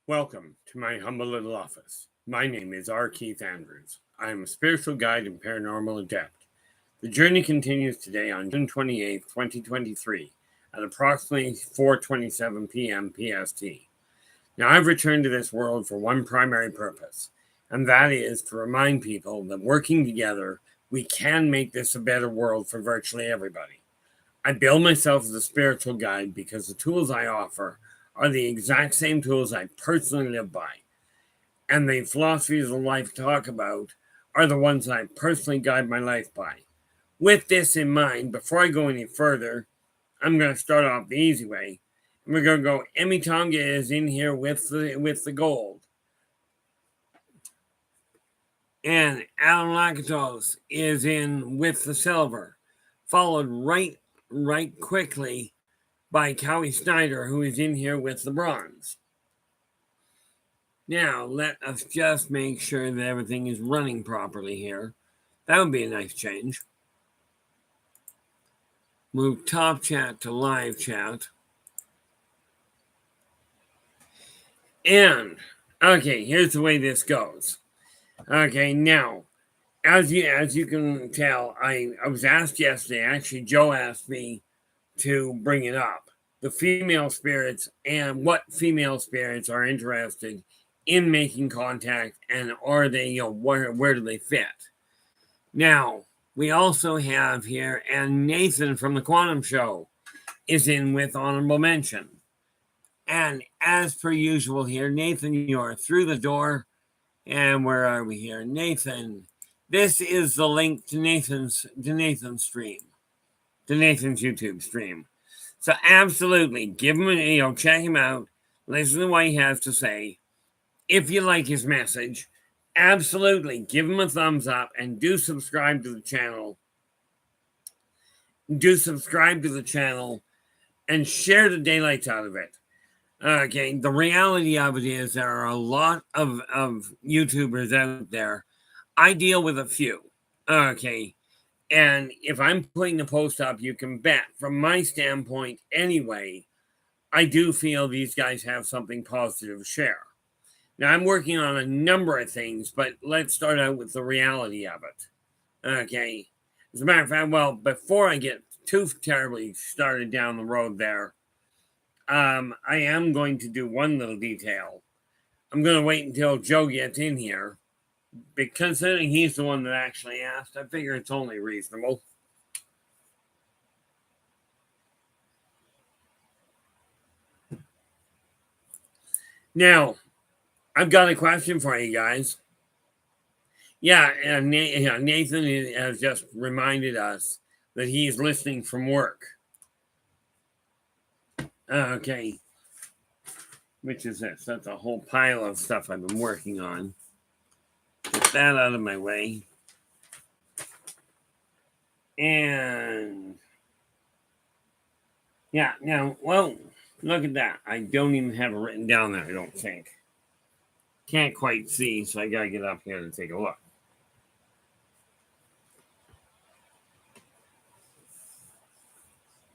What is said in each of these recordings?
Welcome to my humble little office. My name is R. Keith Andrews. I am a spiritual guide and paranormal adept. The journey continues today on June 28th, 2023 at approximately 4:27 p.m. PST. Now, I've returned to this world for one primary purpose, and that is to remind people that working together, we can make this a better world for virtually everybody. I bill myself as a spiritual guide because the tools I offer are the exact same tools I personally live by. And the philosophies of life talk about are the ones I personally guide my life by. With this in mind, before I go any further, I'm going to start off the easy way. And we're going to go, Emmy Tonga is in here with the gold. And Alan Lakatos is in with the silver. Followed right quickly by Cowie Snyder, who is in here with the bronze. Now, let us just make sure that everything is running properly here. That would be a nice change. Move top chat to live chat. And, okay, here's the way this goes. Okay, now, as you can tell, I was asked yesterday, actually Joe asked me to bring it up. The female spirits and what female spirits are interested in making contact, and are they, where do they fit? Now, we also have here, and Nathan from the Quantum Show is in with honorable mention. And as per usual here, Nathan, you're through the door. And where are we here? Nathan, this is the link to Nathan's stream, to Nathan's YouTube stream. So absolutely, give him check him out, listen to what he has to say. If you like his message, absolutely give him a thumbs up and do subscribe to the channel. Do subscribe to the channel and share the daylights out of it. Okay, the reality of it is there are a lot of YouTubers out there. I deal with a few. Okay, and if I'm putting the post up, you can bet, from my standpoint anyway, I do feel these guys have something positive to share. Now, I'm working on a number of things, but let's start out with the reality of it. Okay, as a matter of fact, well, before I get too terribly started down the road there, I am going to do one little detail. I'm going to wait until Joe gets in here, because considering he's the one that actually asked, I figure it's only reasonable. Now, I've got a question for you guys. Yeah, and Nathan has just reminded us that he's listening from work. Okay. Which is this? That's a whole pile of stuff I've been working on. Get that out of my way. And yeah, now, well, look at that. I don't even have it written down there, I don't think. Can't quite see, so I gotta get up here to take a look.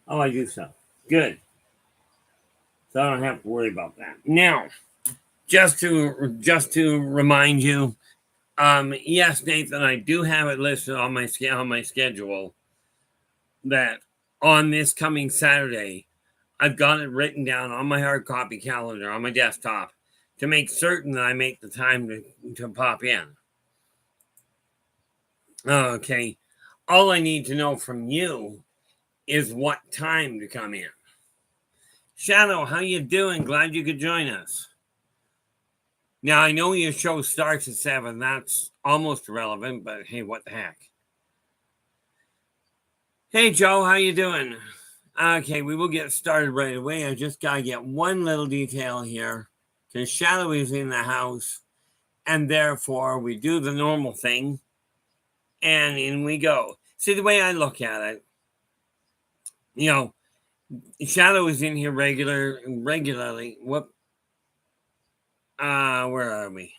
Oh, I do so. Good. So I don't have to worry about that. Now, just to remind you, yes, Nathan, I do have it listed on my schedule that on this coming Saturday, I've got it written down on my hard copy calendar on my desktop to make certain that I make the time to pop in. Okay. All I need to know from you is what time to come in. Shadow, how you doing? Glad you could join us. Now, I know your show starts at 7. That's almost irrelevant, but hey, what the heck. Hey, Joe, how you doing? Okay, we will get started right away. I just got to get one little detail here, because Shadow is in the house, and therefore we do the normal thing, and in we go. See, the way I look at it, Shadow is in here regularly. Whoop. Where are we?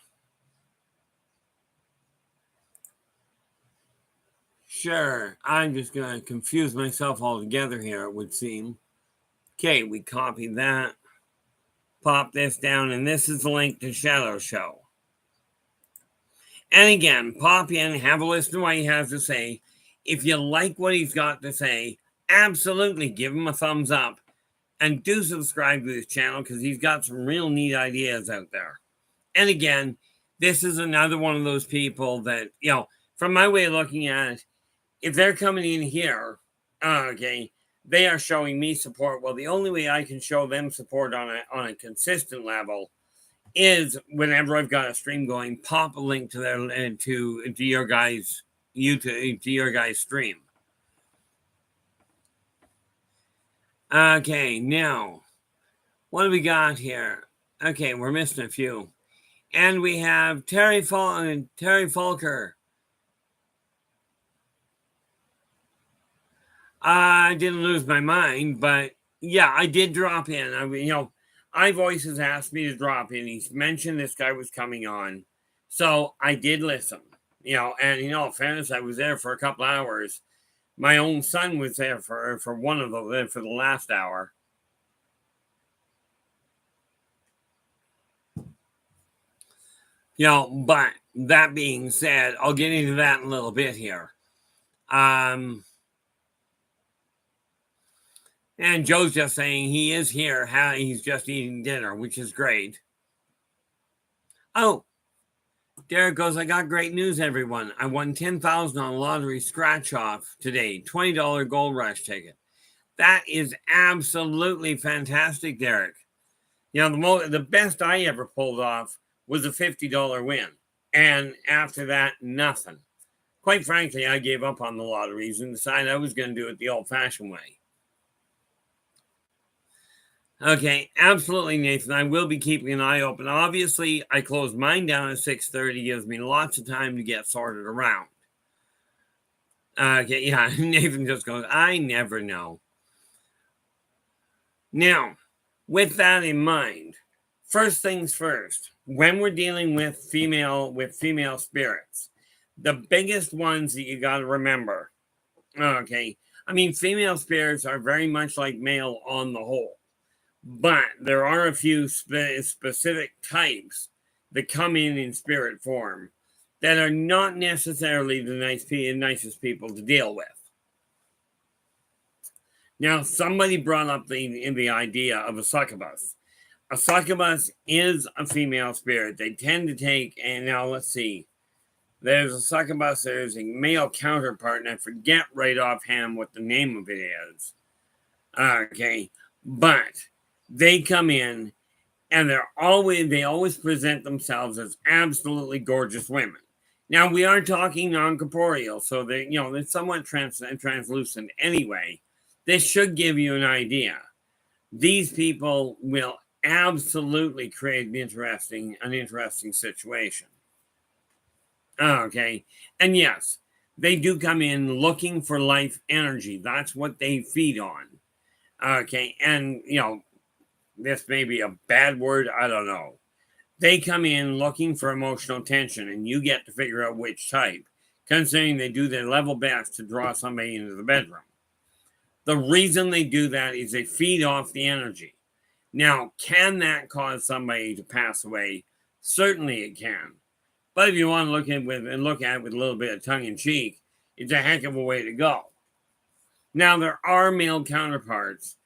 Sure, I'm just going to confuse myself altogether here, it would seem. Okay, we copy that. pop this down, and this is the link to Shadow Show. And again, pop in, have a listen to what he has to say. If you like what he's got to say, absolutely give him a thumbs up. And do subscribe to his channel because he's got some real neat ideas out there. And again, this is another one of those people that, from my way of looking at it, if they're coming in here, okay, they are showing me support. Well, the only way I can show them support on a consistent level is whenever I've got a stream going, pop a link to their to your guys' YouTube, to your guys' stream. Okay, now what do we got here? Okay, we're missing a few, and we have Terry Falker. I didn't lose my mind, but yeah, I did drop in. I mean, iVoice has asked me to drop in. He's mentioned this guy was coming on, so I did listen. And in fairness, I was there for a couple hours. My own son was there for one of the for the last hour. But that being said, I'll get into that in a little bit here. And Joe's just saying he is here. He's just eating dinner, which is great. Oh, Derek goes, I got great news, everyone. I won $10,000 on a lottery scratch-off today. $20 Gold Rush ticket. That is absolutely fantastic, Derek. The best I ever pulled off was a $50 win. And after that, nothing. Quite frankly, I gave up on the lotteries and decided I was going to do it the old-fashioned way. Okay, absolutely, Nathan. I will be keeping an eye open. Obviously, I closed mine down at 6:30. Gives me lots of time to get sorted around. Okay, yeah, Nathan just goes, I never know. Now, with that in mind, first things first, when we're dealing with female spirits, the biggest ones that you got to remember, okay, I mean, female spirits are very much like male on the whole. But there are a few specific types that come in spirit form that are not necessarily the nicest people to deal with. Now, somebody brought up the idea of a succubus. A succubus is a female spirit. They tend to take, and now let's see. There's a succubus, there's a male counterpart, and I forget right offhand what the name of it is. Okay, but they come in and they always present themselves as absolutely gorgeous women. Now, we are talking non-corporeal, so they're somewhat translucent anyway. This should give you an idea. These people will absolutely create an interesting situation. Okay, and yes, they do come in looking for life energy. That's what they feed on. Okay, and this may be a bad word, I don't know. They come in looking for emotional tension, and you get to figure out which type, considering they do their level best to draw somebody into the bedroom. The reason they do that is they feed off the energy. Now, can that cause somebody to pass away? Certainly it can. But if you want to look at it with a little bit of tongue-in-cheek, it's a heck of a way to go. Now, there are male counterparts.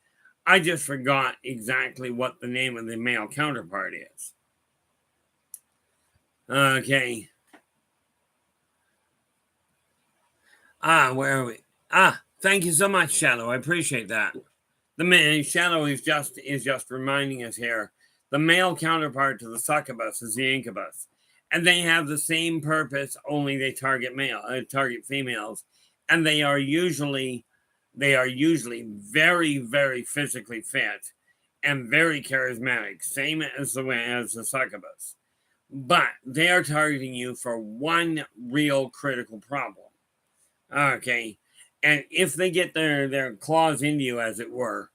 I just forgot exactly what the name of the male counterpart is. Okay. Where are we? Thank you so much, Shadow. I appreciate that. Shadow is just reminding us here. The male counterpart to the succubus is the incubus, and they have the same purpose. Only they target females, and they are usually very, very physically fit and very charismatic, same as the succubus. But they are targeting you for one real critical problem. Okay, and if they get their claws into you, as it were,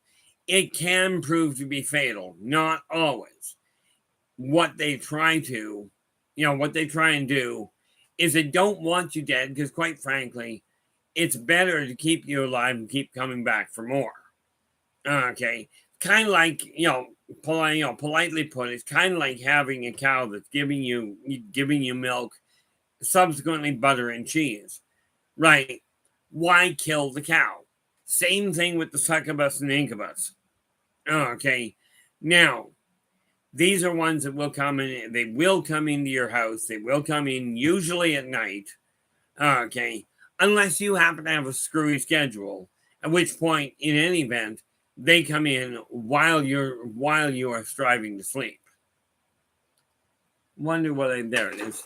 it can prove to be fatal. Not always. What they try and do is they don't want you dead, because quite frankly, it's better to keep you alive and keep coming back for more. Okay. Kind of like, politely put, it's kind of like having a cow that's giving you milk, subsequently butter and cheese, right? Why kill the cow? Same thing with the succubus and incubus. Okay, now these are ones that will come in. They will come into your house. They will come in usually at night. Okay, unless you happen to have a screwy schedule, at which point, in any event, they come in while you are striving to sleep. Wonder what there it is.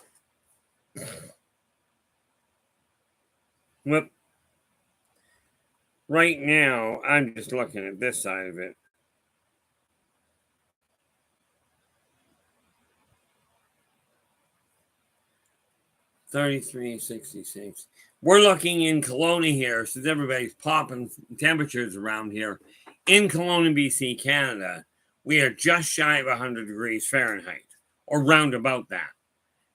Whoop. Right now, I'm just looking at this side of it. $33.66. We're looking in Kelowna here, since everybody's popping temperatures around here. In Kelowna, BC, Canada, we are just shy of 100 degrees Fahrenheit, or round about that,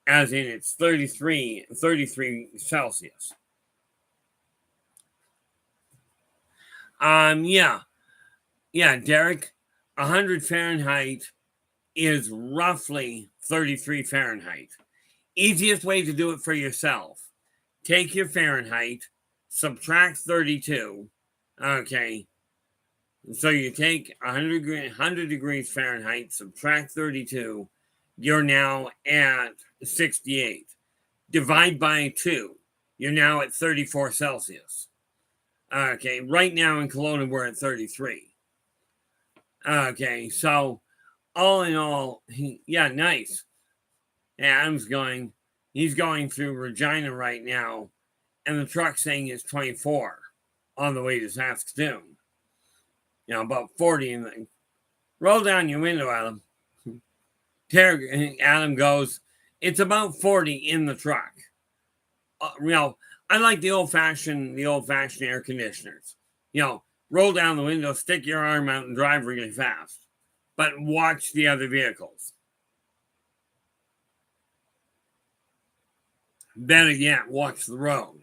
as in it's 33 Celsius. Yeah, Derek, 100 Fahrenheit is roughly 33 Fahrenheit. Easiest way to do it for yourself: take your Fahrenheit, subtract 32. Okay, so you take 100 degrees Fahrenheit, subtract 32. You're now at 68. Divide by 2. You're now at 34 Celsius. Okay, right now in Kelowna, we're at 33. Okay, so all in all, yeah, nice. Adam's he's going through Regina right now, and the truck saying it's 24 on the way to Saskatoon. About 40. Roll down your window, Adam. Adam goes, it's about 40 in the truck. I like the old fashioned air conditioners. Roll down the window, stick your arm out, and drive really fast. But watch the other vehicles. Better yet, watch the road.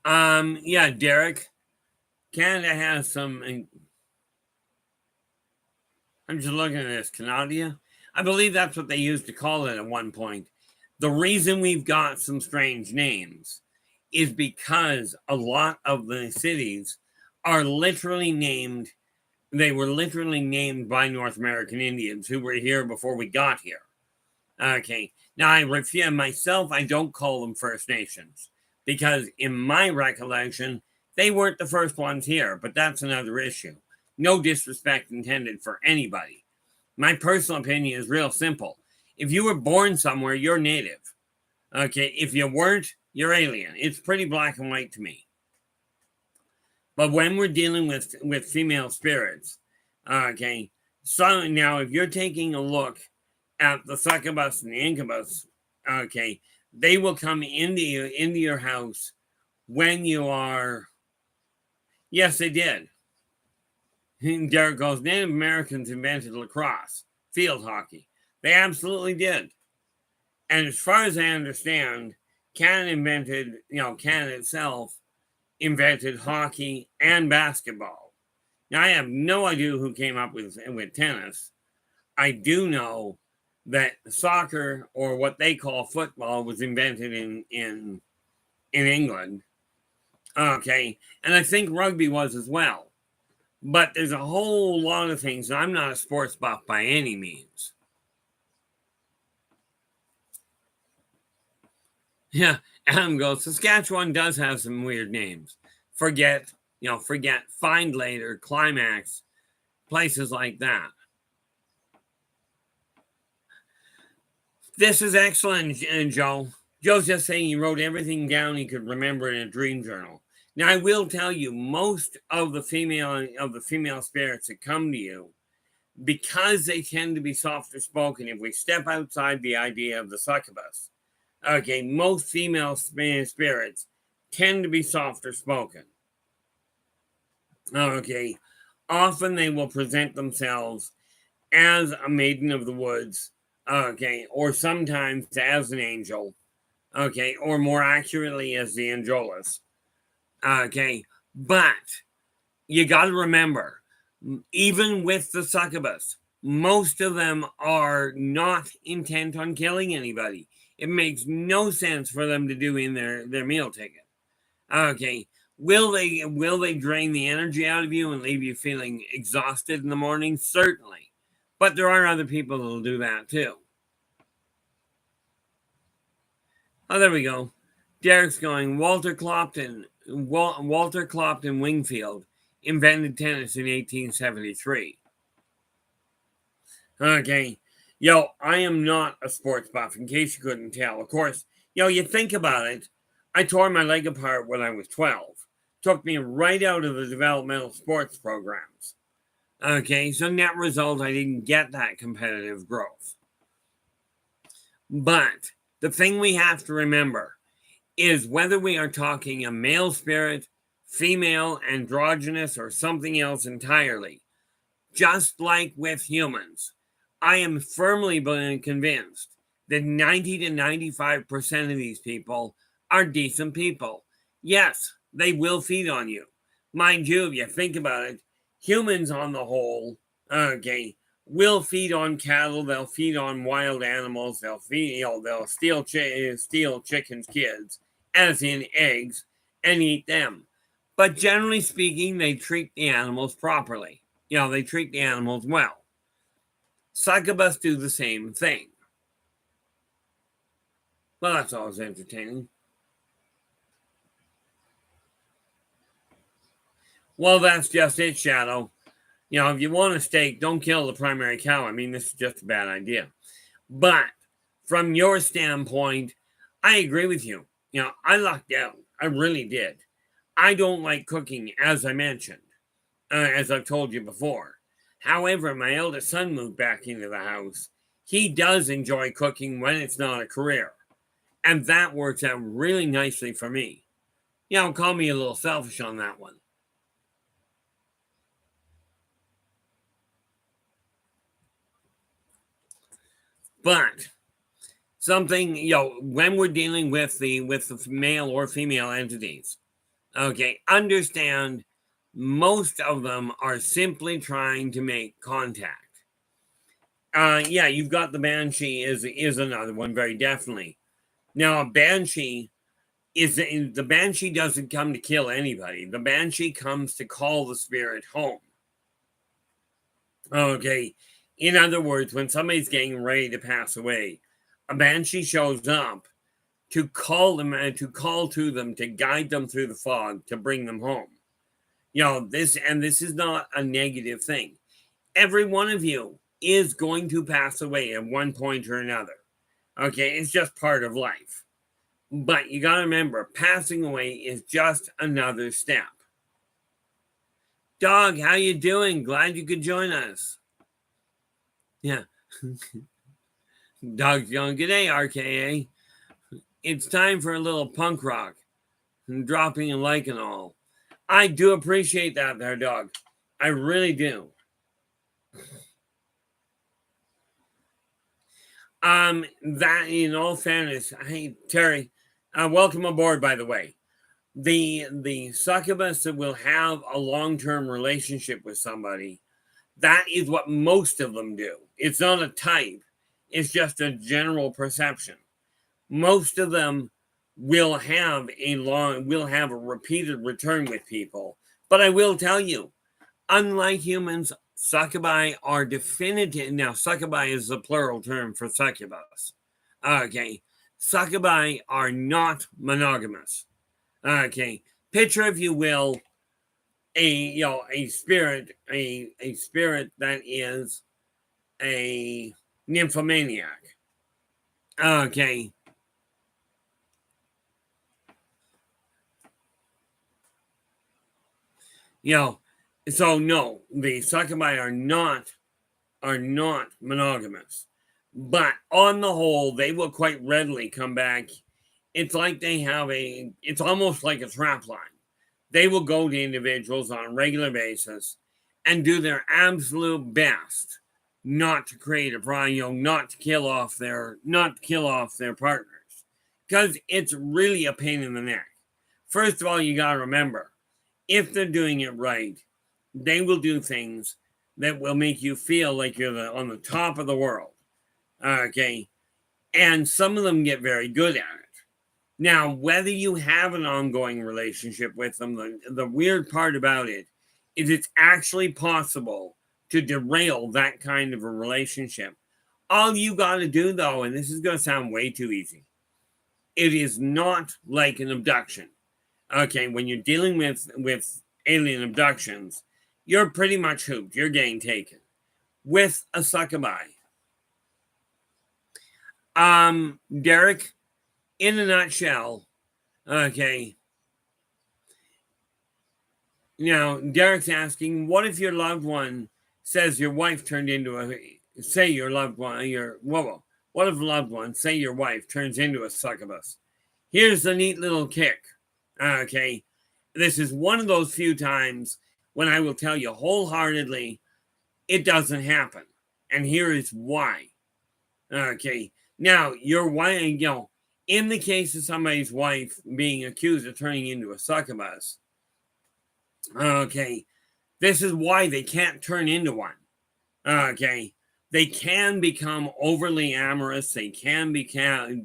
Yeah, Derek. Canada has some. I'm just looking at this. Canada? I believe that's what they used to call it at one point. The reason we've got some strange names is because a lot of the cities are literally named. They were literally named by North American Indians who were here before we got here. Okay. Now, I don't call them First Nations because, in my recollection, they weren't the first ones here, but that's another issue. No disrespect intended for anybody. My personal opinion is real simple. If you were born somewhere, you're native. Okay. If you weren't, you're alien. It's pretty black and white to me. But when we're dealing with female spirits, okay, so now if you're taking a look at the succubus and the incubus, okay, they will come into your house when you are. Yes, they did. Derek goes, Native Americans invented lacrosse, field hockey. They absolutely did. And as far as I understand, Canada itself invented hockey and basketball. Now, I have no idea who came up with tennis. I do know that soccer, or what they call football, was invented in England. Okay, and I think rugby was as well. But there's a whole lot of things, and I'm not a sports buff by any means. Yeah, Adam goes, Saskatchewan does have some weird names. Forget, find later, climax, places like that. This is excellent, Joe. Joe's just saying he wrote everything down he could remember in a dream journal. Now, I will tell you, most of the female spirits that come to you, because they tend to be softer spoken, if we step outside the idea of the succubus, okay, most female spirits tend to be softer spoken. Okay, often they will present themselves as a maiden of the woods, okay, or sometimes as an angel, okay, or more accurately as the angelus, okay, but you got to remember, even with the succubus, most of them are not intent on killing anybody. It makes no sense for them to do in their meal ticket. Okay. Will they drain the energy out of you and leave you feeling exhausted in the morning? Certainly. But there are other people that'll do that too. Oh, there we go. Derek's going, Walter Clopton Wingfield invented tennis in 1873. Okay. Yo, I am not a sports buff, in case you couldn't tell. Of course, you think about it. I tore my leg apart when I was 12. Took me right out of the developmental sports programs. Okay, so net result, I didn't get that competitive growth. But the thing we have to remember is whether we are talking a male spirit, female, androgynous, or something else entirely, just like with humans, I am firmly convinced that 90 to 95% of these people are decent people. Yes, they will feed on you. Mind you, if you think about it, humans on the whole, okay, will feed on cattle, they'll feed on wild animals, they'll steal chickens' kids, as in eggs, and eat them. But generally speaking, they treat the animals properly. They treat the animals well. Succubus do the same thing. Well, that's always entertaining. Well, that's just it, Shadow. If you want a steak, don't kill the primary cow. I mean, this is just a bad idea. But from your standpoint, I agree with you. I lucked out. I really did. I don't like cooking, as I mentioned, as I've told you before. However, my eldest son moved back into the house. He does enjoy cooking when it's not a career. And that works out really nicely for me. Call me a little selfish on that one. But something, when we're dealing with the male or female entities, okay, understand most of them are simply trying to make contact. Yeah, you've got the banshee is another one, very definitely. Now, a banshee the banshee doesn't come to kill anybody. The banshee comes to call the spirit home. Okay. In other words, when somebody's getting ready to pass away, a banshee shows up to call them and to call to them, to guide them through the fog, to bring them home. This is not a negative thing. Every one of you is going to pass away at one point or another. Okay, it's just part of life. But you got to remember, passing away is just another step. Dog, how you doing? Glad you could join us. Yeah. Dog's going, good day, RKA. It's time for a little punk rock. And dropping a like and all. I do appreciate that there, dog. I really do. That in all fairness, hey Terry, welcome aboard, by the way. The succubus that will have a long-term relationship with somebody, that is what most of them do. It's not a type, it's just a general perception. Most of them will have a repeated return with people. But I will tell you, unlike humans, succubi are definitive. Now, succubi is the plural term for succubus. Okay. Succubi are not monogamous. Okay. Picture, if you will, a spirit that is a nymphomaniac. Okay. So no, the succubi are not monogamous. But on the whole, they will quite readily come back. It's like it's almost like a trap line. They will go to individuals on a regular basis and do their absolute best not to create a problem, not to kill off their partners. Because it's really a pain in the neck. First of all, you gotta remember, if they're doing it right, they will do things that will make you feel like you're on the top of the world. Okay. And some of them get very good at it. Now, whether you have an ongoing relationship with them, the weird part about it is it's actually possible to derail that kind of a relationship. All you got to do, though, and this is going to sound way too easy, it is not like an abduction. Okay, when you're dealing with alien abductions, you're pretty much hooped. You're getting taken. With a succubi, Derek, in a nutshell, okay. Now, Derek's asking, what if your loved one says your wife turned into say your loved one, what if loved one, say your wife turns into a succubus? Here's the neat little kick. Okay. This is one of those few times when I will tell you wholeheartedly it doesn't happen. And here is why. Okay. Now, your wife, in the case of somebody's wife being accused of turning into a succubus, okay, this is why they can't turn into one. Okay. They can become overly amorous. They can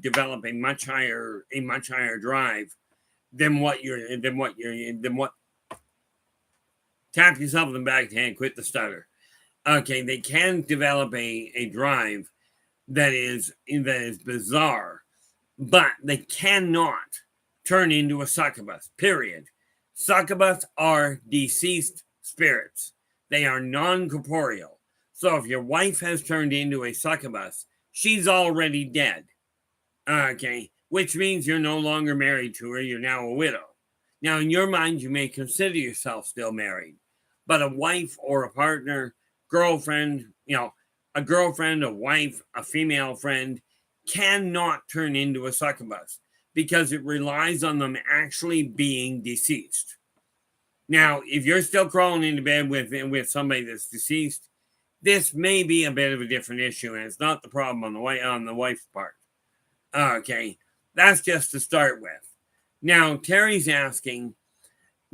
develop a much higher drive than what tap yourself in the back of the hand, quit the stutter. Okay, they can develop a drive that is bizarre, but they cannot turn into a succubus, period. Succubus are deceased spirits. They are non-corporeal. So if your wife has turned into a succubus, she's already dead. Okay, which means you're no longer married to her, you're now a widow. Now, in your mind, you may consider yourself still married, but a wife or a partner, girlfriend, a girlfriend, a wife, a female friend cannot turn into a succubus because it relies on them actually being deceased. Now, if you're still crawling into bed with somebody that's deceased, this may be a bit of a different issue, and it's not the problem on the wife's part. Okay, that's just to start with. Now, Terry's asking,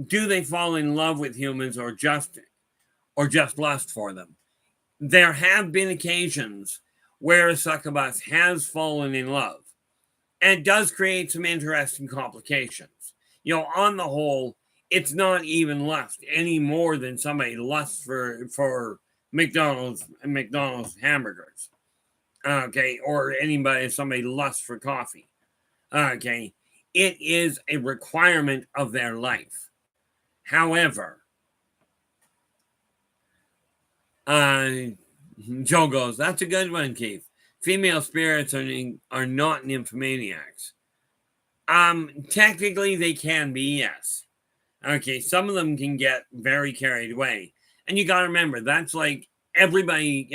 do they fall in love with humans or just lust for them? There have been occasions where a succubus has fallen in love, and it does create some interesting complications. On the whole, it's not even lust any more than somebody lusts for McDonald's hamburgers. Okay, or somebody lusts for coffee. Okay, it is a requirement of their life. However, Joe goes, that's a good one, Keith. Female spirits are not nymphomaniacs. Technically they can be, yes. Okay, some of them can get very carried away. And you got to remember, that's like everybody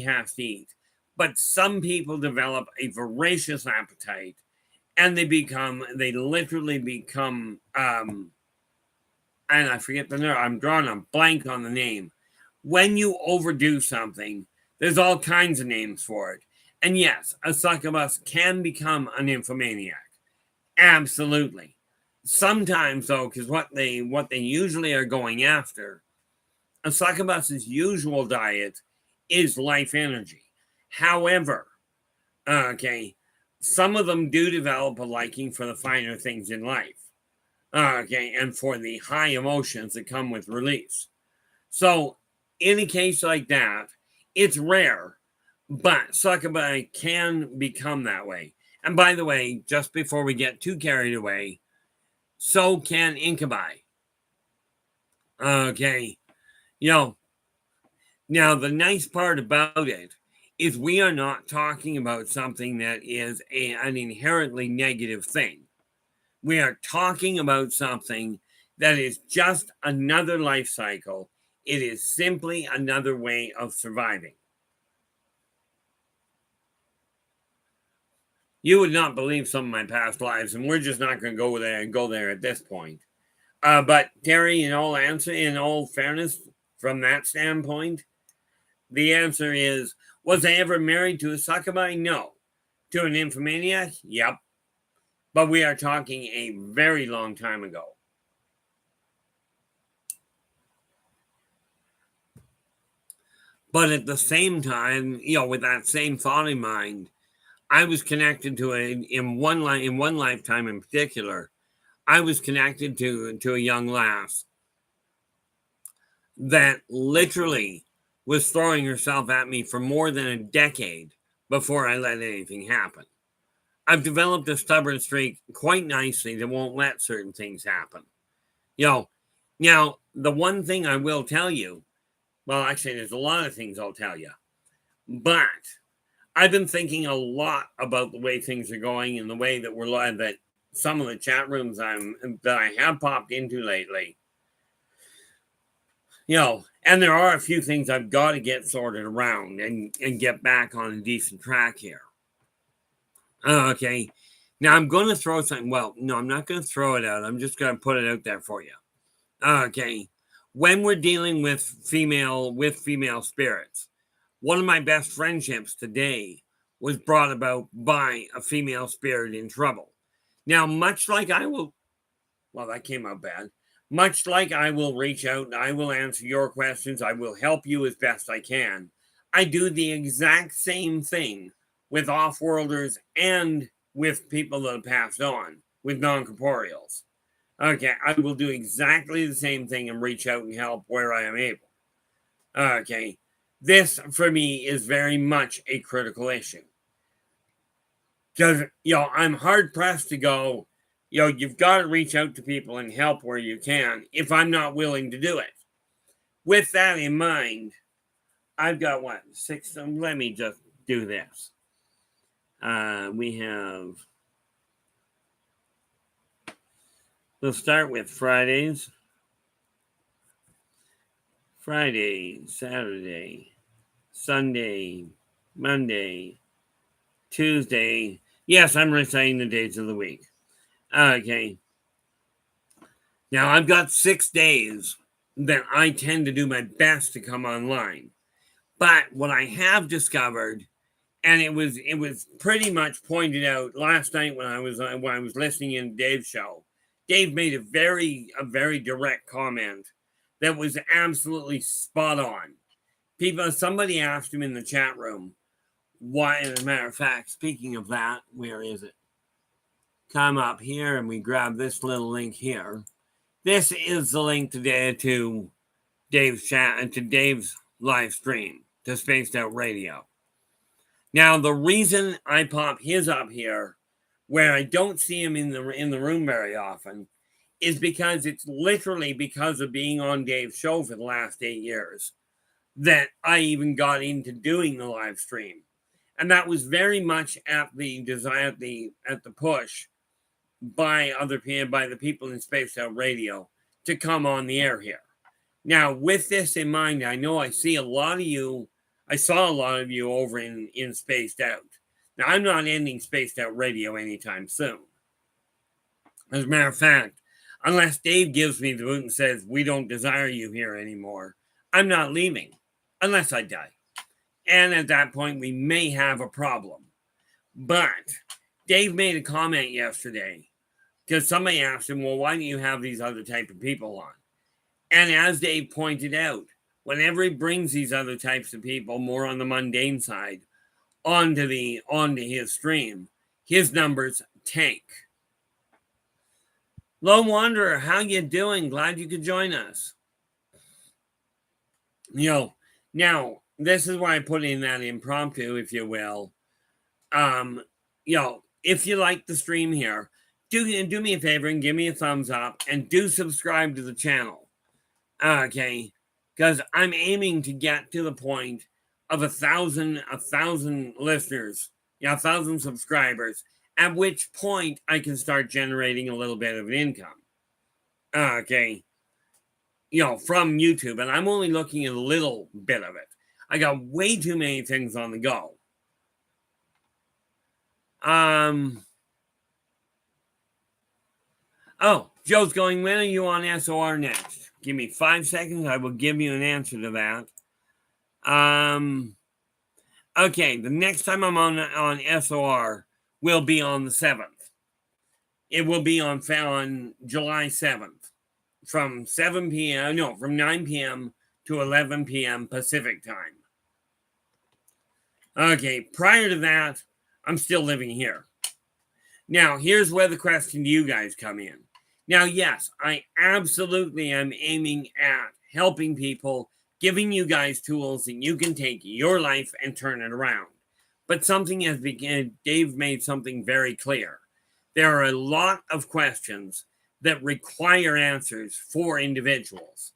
has to eat. But some people develop a voracious appetite and they literally become, and I forget the name, I'm drawing a blank on the name. When you overdo something, there's all kinds of names for it. And yes, a succubus can become a nymphomaniac. Absolutely. Sometimes, though, because what they usually are going after, a succubus's usual diet is life energy. However, okay, some of them do develop a liking for the finer things in life. Okay, and for the high emotions that come with release. So, in a case like that, it's rare, but succubi can become that way. And by the way, just before we get too carried away, so can incubi. Okay, now the nice part about it is we are not talking about something that is an inherently negative thing. We are talking about something that is just another life cycle. It is simply another way of surviving. You would not believe some of my past lives, and we're just not going to go there at this point. But Terry, in all fairness, from that standpoint, the answer is: was I ever married to a succubi? No. To an nymphomaniac? Yep. But we are talking a very long time ago. But at the same time, with that same thought in mind, I was connected to in one lifetime in particular. I was connected to a young lass that literally was throwing herself at me for more than a decade before I let anything happen. I've developed a stubborn streak quite nicely that won't let certain things happen. Now, the one thing I will tell you, well, actually, there's a lot of things I'll tell you, but I've been thinking a lot about the way things are going and the way that that some of the chat rooms that I have popped into lately. And there are a few things I've got to get sorted around and get back on a decent track here. Okay. Now I'm going to throw something. Well, no, I'm not going to throw it out. I'm just going to put it out there for you. Okay. When we're dealing with female spirits, one of my best friendships today was brought about by a female spirit in trouble. Now, much like I will, well, that came out bad. Much like I will reach out and I will answer your questions, I will help you as best I can. I do the exact same thing with off-worlders and with people that have passed on, with non-corporeals. Okay, I will do exactly the same thing and reach out and help where I am able. Okay, this for me is very much a critical issue. Because, I'm hard pressed to go, you've got to reach out to people and help where you can if I'm not willing to do it. With that in mind, I've got what? 6, let me just do this. We have, we'll start with Fridays. Friday, Saturday, Sunday, Monday, Tuesday. Yes, I'm reciting the days of the week. Okay. Now, I've got 6 days that I tend to do my best to come online. But what I have discovered, and it was pretty much pointed out last night when I was listening in Dave's show. Dave made a very direct comment that was absolutely spot on. Somebody asked him in the chat room why, as a matter of fact, speaking of that, where is it? Come up here and we grab this little link here. This is the link today to Dave's chat and to Dave's live stream to Spaced Out Radio. Now, the reason I pop his up here, where I don't see him in the room very often, is because it's literally because of being on Dave's show for the last 8 years that I even got into doing the live stream, and that was very much at the desire, at the push by the people in Spaced Out Radio to come on the air here. Now, with this in mind, I know I see a lot of you. I saw a lot of you over in Spaced Out. Now, I'm not ending Spaced Out Radio anytime soon. As a matter of fact, unless Dave gives me the boot and says, we don't desire you here anymore, I'm not leaving unless I die. And at that point, we may have a problem. But Dave made a comment yesterday because somebody asked him, well, why don't you have these other type of people on? And as Dave pointed out, whenever he brings these other types of people more on the mundane side onto his stream, his numbers tank. Lone Wanderer, how you doing? Glad you could join us. Now, this is why I put in that impromptu, if you will. If you like the stream here, do me a favor and give me a thumbs up and do subscribe to the channel. Okay, because I'm aiming to get to the point of 1,000 listeners, 1,000 subscribers, at which point I can start generating a little bit of an income. Okay, from YouTube, and I'm only looking at a little bit of it. I got way too many things on the go. Oh, Joe's going, when are you on SOR next? Give me 5 seconds. I will give you an answer to that. Okay, the next time I'm on SOR will be on the 7th. It will be on July 7th from 7 p.m. No, from 9 p.m. to 11 p.m. Pacific time. Okay, prior to that, I'm still living here. Now, here's where the question to you guys come in. Now, yes, I absolutely am aiming at helping people, giving you guys tools that you can take your life and turn it around. But something has begun, Dave made something very clear. There are a lot of questions that require answers for individuals.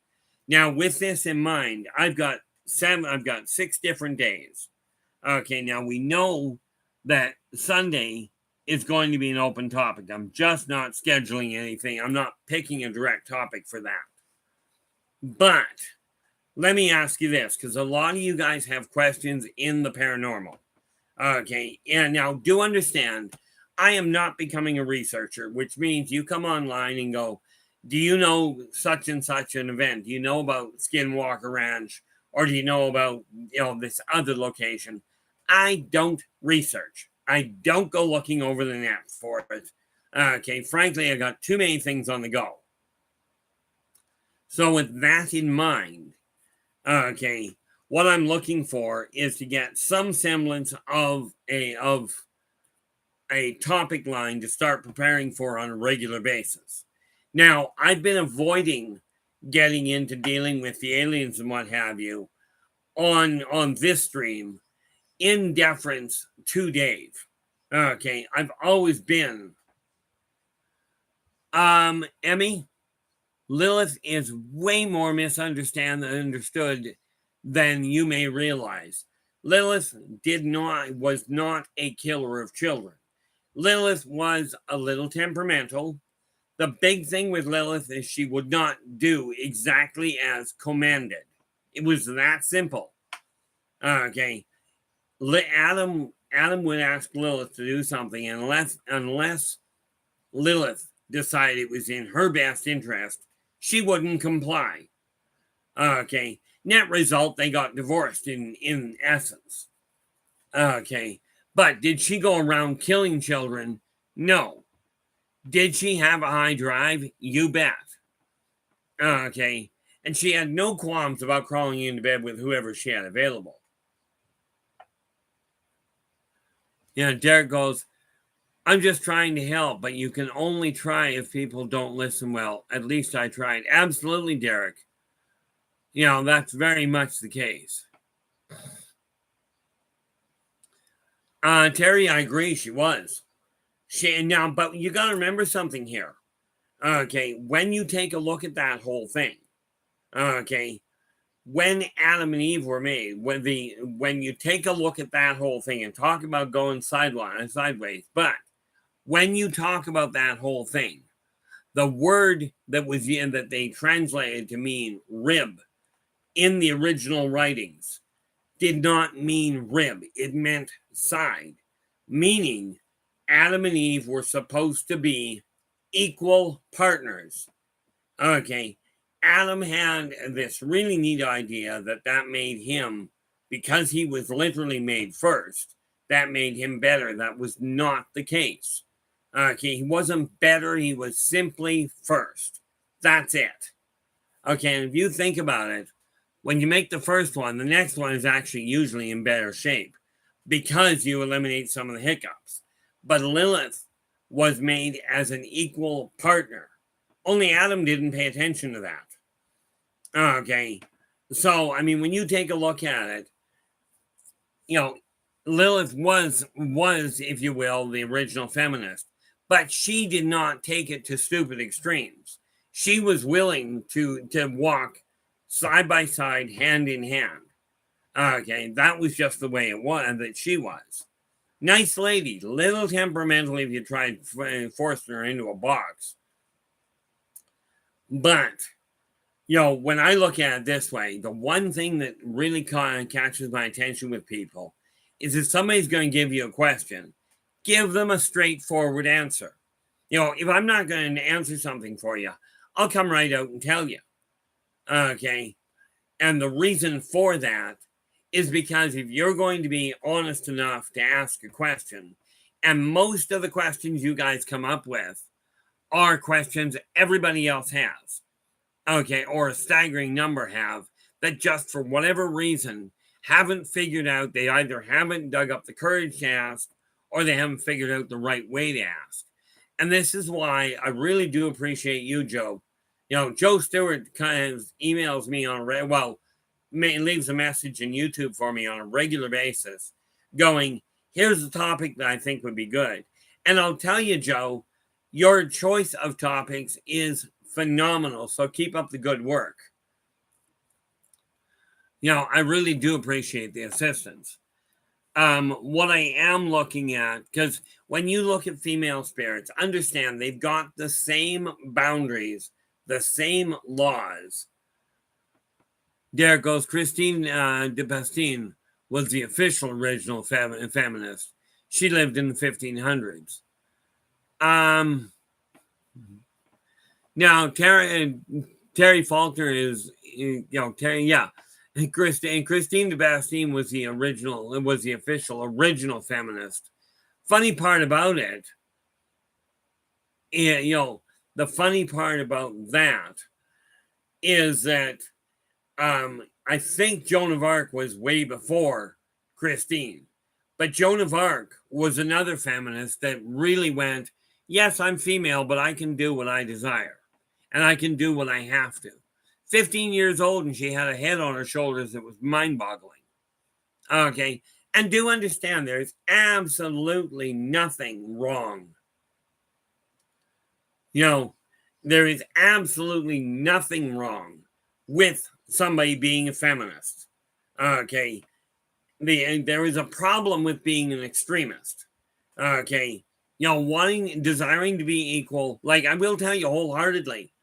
Now, with this in mind, I've got 6 different days. Okay, now we know that Sunday is going to be an open topic. I'm just not scheduling anything. I'm not picking a direct topic for that. But let me ask you this, because a lot of you guys have questions in the paranormal. Okay, and now do understand, I am not becoming a researcher, which means you come online and go, do you know such and such an event? Do you know about Skinwalker Ranch? Or do you know about, this other location? I don't research. I don't go looking over the net for it. Okay, frankly, I got too many things on the go. So with that in mind, okay, what I'm looking for is to get some semblance of a topic line to start preparing for on a regular basis. Now, I've been avoiding getting into dealing with the aliens and what have you on this stream in deference to Dave. Okay, I've always been. Emmy, Lilith is way more misunderstood and understood than you may realize. Lilith was not a killer of children. Lilith was a little temperamental. The big thing with Lilith is she would not do exactly as commanded. It was that simple. Okay. Adam would ask Lilith to do something, and unless Lilith decided it was in her best interest, she wouldn't comply. Okay. Net result, they got divorced in essence. Okay. But did she go around killing children? No. Did she have a high drive? You bet. Okay. And she had no qualms about crawling into bed with whoever she had available. Derek goes, I'm just trying to help, but you can only try if people don't listen well. At least I tried. Absolutely, Derek. That's very much the case. Terry, I agree, she was. But you got to remember something here. Okay, when you take a look at that whole thing, okay, when Adam and Eve were made, when you take a look at that whole thing and talk about going sideways, but when you talk about that whole thing, the word that they translated to mean rib in the original writings did not mean rib. It meant side, meaning Adam and Eve were supposed to be equal partners. Okay, Adam had this really neat idea that made him, because he was literally made first, that made him better. That was not the case. Okay, he wasn't better, he was simply first. That's it. Okay, and if you think about it, when you make the first one, the next one is actually usually in better shape because you eliminate some of the hiccups. But Lilith was made as an equal partner. Only Adam didn't pay attention to that. Okay, so, when you take a look at it, Lilith was, if you will, the original feminist, but she did not take it to stupid extremes. She was willing to walk side by side, hand in hand. Okay, that was just the way it was, that she was. Nice lady, little temperamental if you tried forcing her into a box. But, when I look at it this way, the one thing that really catches my attention with people is if somebody's going to give you a question, give them a straightforward answer. If I'm not going to answer something for you, I'll come right out and tell you. Okay? And the reason for that is because if you're going to be honest enough to ask a question, and most of the questions you guys come up with are questions everybody else has, okay, or a staggering number have, that just for whatever reason haven't figured out, they either haven't dug up the courage to ask, or they haven't figured out the right way to ask. And this is why I really do appreciate you, Joe. Joe Stewart kind of emails me on leaves a message in YouTube for me on a regular basis, going, here's a topic that I think would be good. And I'll tell you, Joe, your choice of topics is phenomenal. So keep up the good work. I really do appreciate the assistance. What I am looking at, because when you look at female spirits, understand they've got the same boundaries, the same laws. There goes Christine de Bastien was the official original feminist. She lived in the 1500s. Now Terry Faulkner is, Terry, yeah. And Christine de Bastien was the official original feminist. Funny part about it, the funny part about that is that I think Joan of Arc was way before Christine. But Joan of Arc was another feminist that really went, yes, I'm female, but I can do what I desire. And I can do what I have to. 15 years old, and she had a head on her shoulders that was mind-boggling. Okay, and do understand there's absolutely nothing wrong. There is absolutely nothing wrong with somebody being a feminist. Okay, there is a problem with being an extremist. Okay, desiring to be equal. Like, I will tell you wholeheartedly,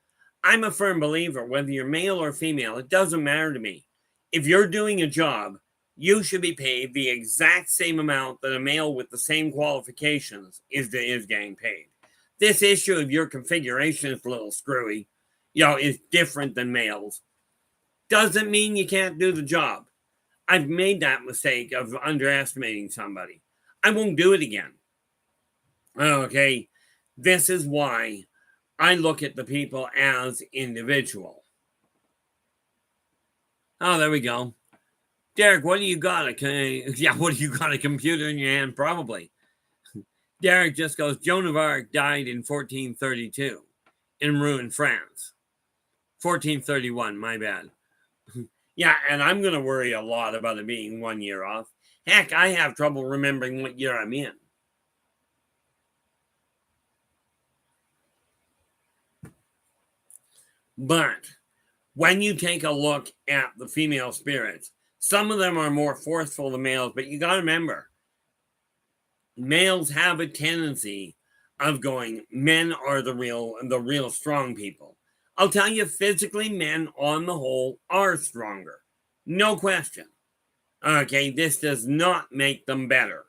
I'm a firm believer, whether you're male or female, it doesn't matter to me. If you're doing a job, you should be paid the exact same amount that a male with the same qualifications is getting paid. This issue of your configuration is a little screwy, is different than males. Doesn't mean you can't do the job. I've made that mistake of underestimating somebody. I won't do it again. Okay, this is why I look at the people as individual. Oh, there we go. Derek, what do you got? What do you got? A computer in your hand? Probably. Derek just goes, Joan of Arc died in 1432 in Rouen, France. 1431, my bad. Yeah, and I'm going to worry a lot about it being 1 year off. Heck, I have trouble remembering what year I'm in. But when you take a look at the female spirits, some of them are more forceful than males, but you got to remember, males have a tendency of going, men are the real strong people. I'll tell you, physically, men on the whole are stronger. No question. Okay, this does not make them better.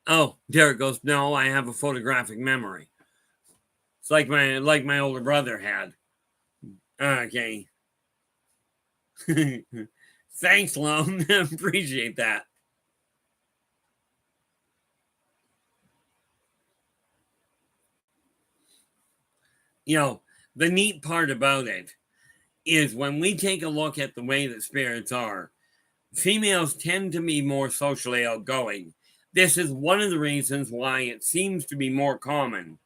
Oh, Derek goes, no, I have a photographic memory. It's like my older brother had. Okay. Thanks, Lone. Appreciate that. The neat part about it is when we take a look at the way that spirits are, females tend to be more socially outgoing. This is one of the reasons why it seems to be more common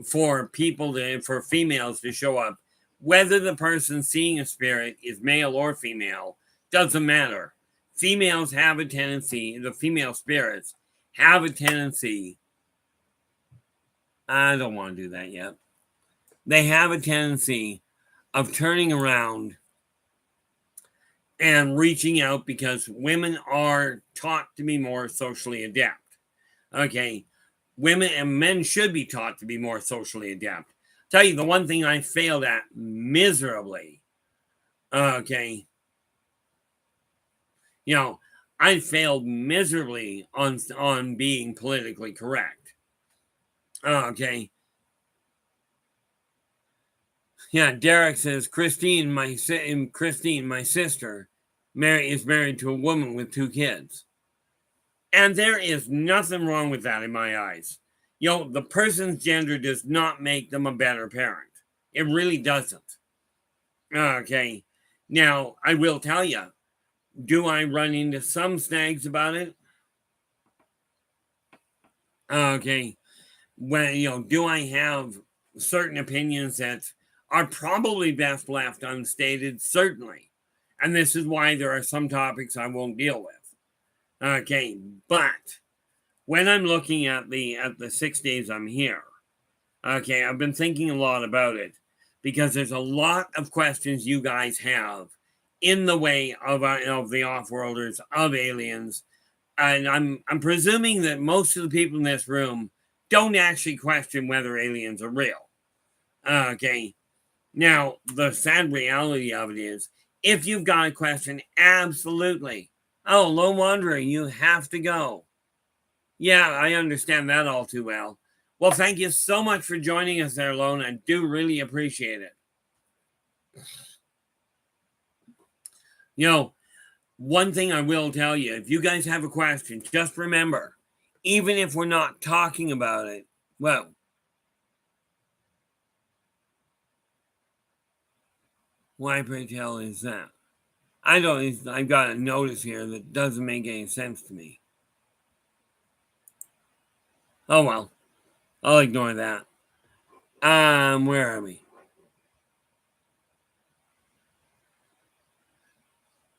for females to show up. Whether the person seeing a spirit is male or female, doesn't matter. The female spirits have a tendency. I don't want to do that yet. They have a tendency of turning around and reaching out because women are taught to be more socially adept. Okay, women and men should be taught to be more socially adept. Tell you the one thing I failed at miserably. Okay, I failed miserably on being politically correct. Okay. Yeah, Derek says Christine, my sister, is married to a woman with 2 kids. And there is nothing wrong with that in my eyes. The person's gender does not make them a better parent. It really doesn't. Okay. Now, I will tell you, do I run into some snags about it? Okay. Well, do I have certain opinions that are probably best left unstated? Certainly. And this is why there are some topics I won't deal with. Okay. But when I'm looking at the 6 days I'm here, okay, I've been thinking a lot about it because there's a lot of questions you guys have in the way of the off-worlders, of aliens, and I'm presuming that most of the people in this room don't actually question whether aliens are real. Okay, now the sad reality of it is, if you've got a question, absolutely. Oh, lone wanderer, you have to go. Yeah, I understand that all too well. Well, thank you so much for joining us there, Lone. I do really appreciate it. One thing I will tell you, if you guys have a question, just remember, even if we're not talking about it, well, why pray tell is that? I've got a notice here that doesn't make any sense to me. Oh well, I'll ignore that. Where are we?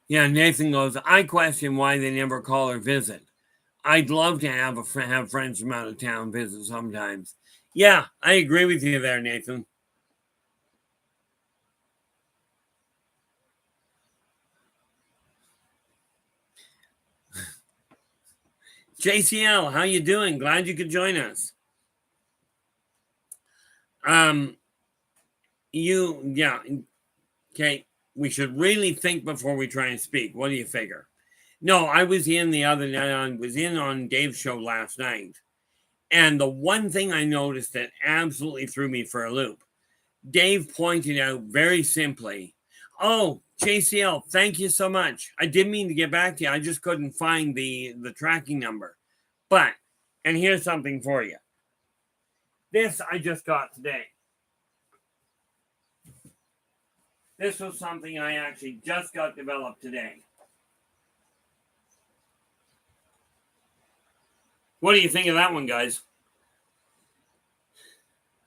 Yeah, Nathan goes, I question why they never call or visit. I'd love to have have friends from out of town visit sometimes. Yeah, I agree with you there, Nathan. JCL, how you doing? Glad you could join us. Yeah, okay. We should really think before we try and speak. What do you figure? No, I was in the other night. I was in on Dave's show last night, and the one thing I noticed that absolutely threw me for a loop, Dave pointed out very simply, "Oh, JCL, thank you so much. I didn't mean to get back to you. I just couldn't find the tracking number." But, and here's something for you. This I just got today. This was something I actually just got developed today. What do you think of that one, guys?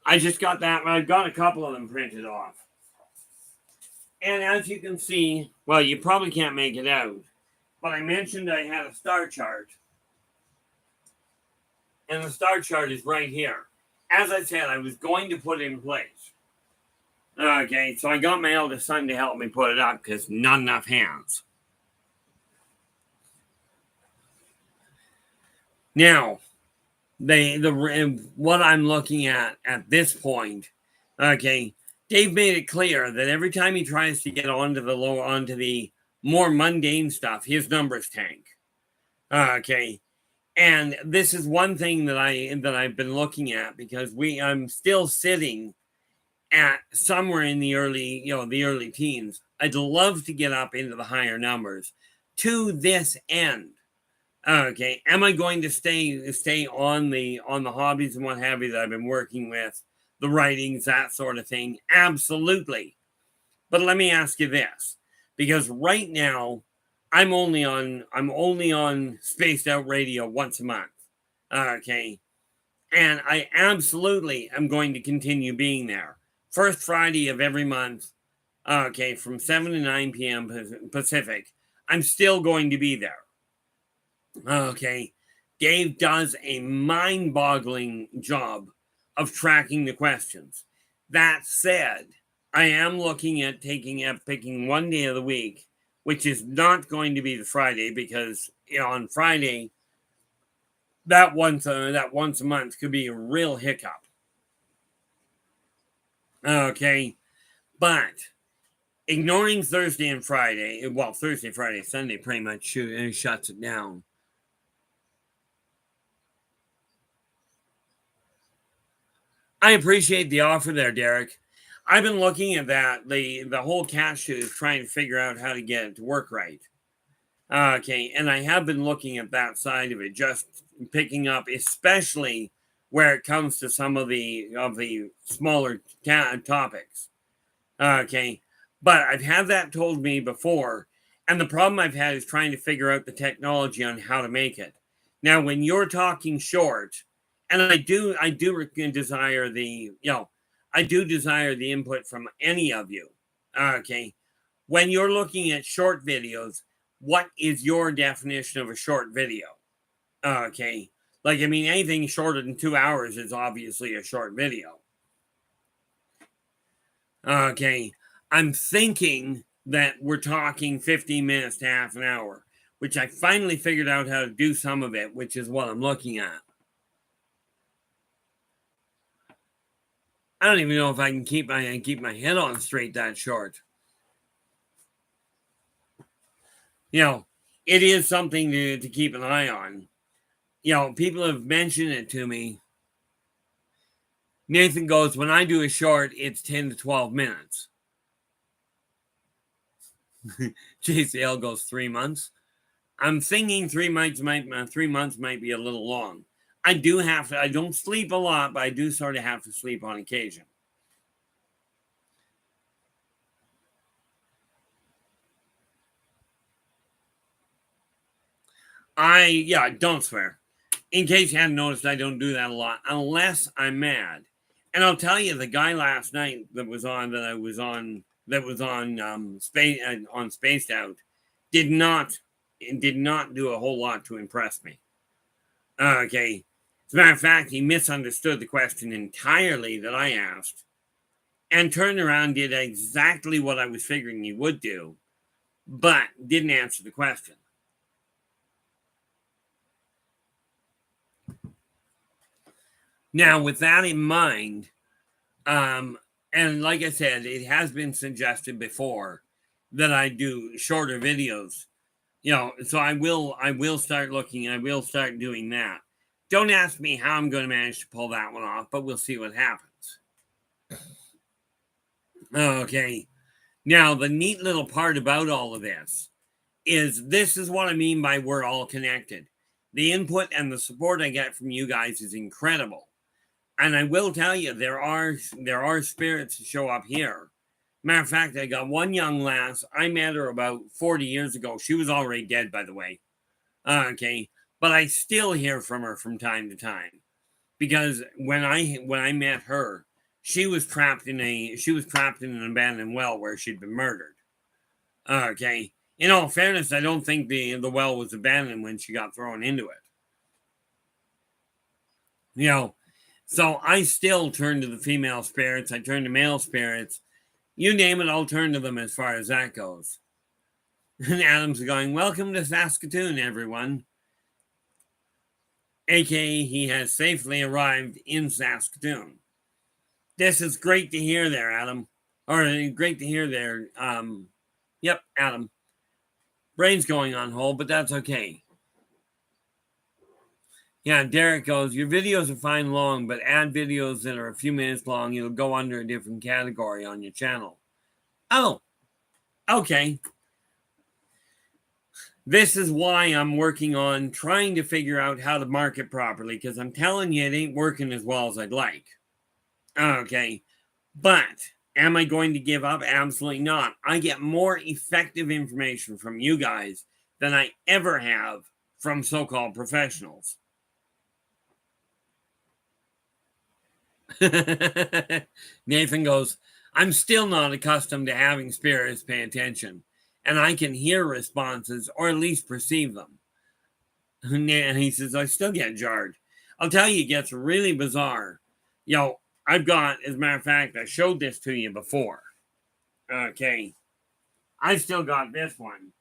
I just got that. I've got a couple of them printed off. And as you can see, well, you probably can't make it out, but I mentioned I had a star chart. And the star chart is right here. As I said, I was going to put it in place. Okay, so I got my eldest son to help me put it up because not enough hands. Now, what I'm looking at this point, okay, Dave made it clear that every time he tries to get onto the more mundane stuff, his numbers tank. Okay, and this is one thing that I've been looking at because I'm still sitting at somewhere in the early teens. I'd love to get up into the higher numbers to this end. Okay, am I going to stay on the hobbies and what have you that I've been working with, the writings, that sort of thing? Absolutely. But let me ask you this, because right now I'm only on spaced out radio once a month. Okay, and I absolutely am going to continue being there. First Friday of every month, okay, from 7 to 9 p.m. Pacific, I'm still going to be there. Okay, Dave does a mind-boggling job of tracking the questions. That said, I am looking at picking one day of the week, which is not going to be the Friday because on Friday, that once a month could be a real hiccup. Okay, but ignoring Thursday and Friday, well, Thursday, Friday, Sunday pretty much shuts it down. I appreciate the offer there, Derek. I've been looking at that. The whole cache is trying to figure out how to get it to work right. Okay, and I have been looking at that side of it, just picking up, especially where it comes to some of the smaller topics. Okay, But I've had that told me before, and the problem I've had is trying to figure out the technology on how to make it. Now, when you're talking short, and I do desire I do desire the input from any of you. Okay, when you're looking at short videos, what is your definition of a short video? Okay, like I mean, anything shorter than 2 hours is obviously a short video. Okay, I'm thinking that we're talking 15 minutes to half an hour, which I finally figured out how to do some of it, which is what I'm looking at. I don't even know if I can keep my head on straight that short. It is something to keep an eye on. People have mentioned it to me. Nathan goes, when I do a short, it's 10 to 12 minutes. JCL goes 3 months. I'm thinking 3 months might be a little long. I don't sleep a lot, but I do sort of have to sleep on occasion. Don't swear. In case you hadn't noticed, I don't do that a lot unless I'm mad. And I'll tell you, the guy last night that was on Spaced Out did not do a whole lot to impress me. Okay. As a matter of fact, he misunderstood the question entirely that I asked and turned around and did exactly what I was figuring he would do, but didn't answer the question. Now, with that in mind, and like I said, it has been suggested before that I do shorter videos. So I will start doing that. Don't ask me how I'm going to manage to pull that one off, but we'll see what happens. Okay. Now, the neat little part about all of this is what I mean by we're all connected. The input and the support I get from you guys is incredible. And I will tell you, there are spirits that show up here. Matter of fact, I got one young lass. I met her about 40 years ago. She was already dead, by the way. Okay. But I still hear from her from time to time. Because when I met her, she was trapped in an abandoned well where she'd been murdered. Okay. In all fairness, I don't think the well was abandoned when she got thrown into it. So I still turn to the female spirits. I turn to male spirits. You name it, I'll turn to them as far as that goes. And Adam's going, welcome to Saskatoon, everyone. AKA, he has safely arrived in Saskatoon. This is great to hear there, Adam. Or great to hear there. Yep, Adam. Brain's going on hold, but that's okay. Yeah, Derek goes, your videos are fine long, but add videos that are a few minutes long. It'll go under a different category on your channel. Oh, okay. This is why I'm working on trying to figure out how to market properly, because I'm telling you, it ain't working as well as I'd like. Okay. But am I going to give up? Absolutely not. I get more effective information from you guys than I ever have from so-called professionals. Nathan goes, I'm still not accustomed to having spirits pay attention, and I can hear responses or at least perceive them. And he says, I still get jarred. I'll tell you, it gets really bizarre. I've got, as a matter of fact, I showed this to you before. Okay. I still got this one.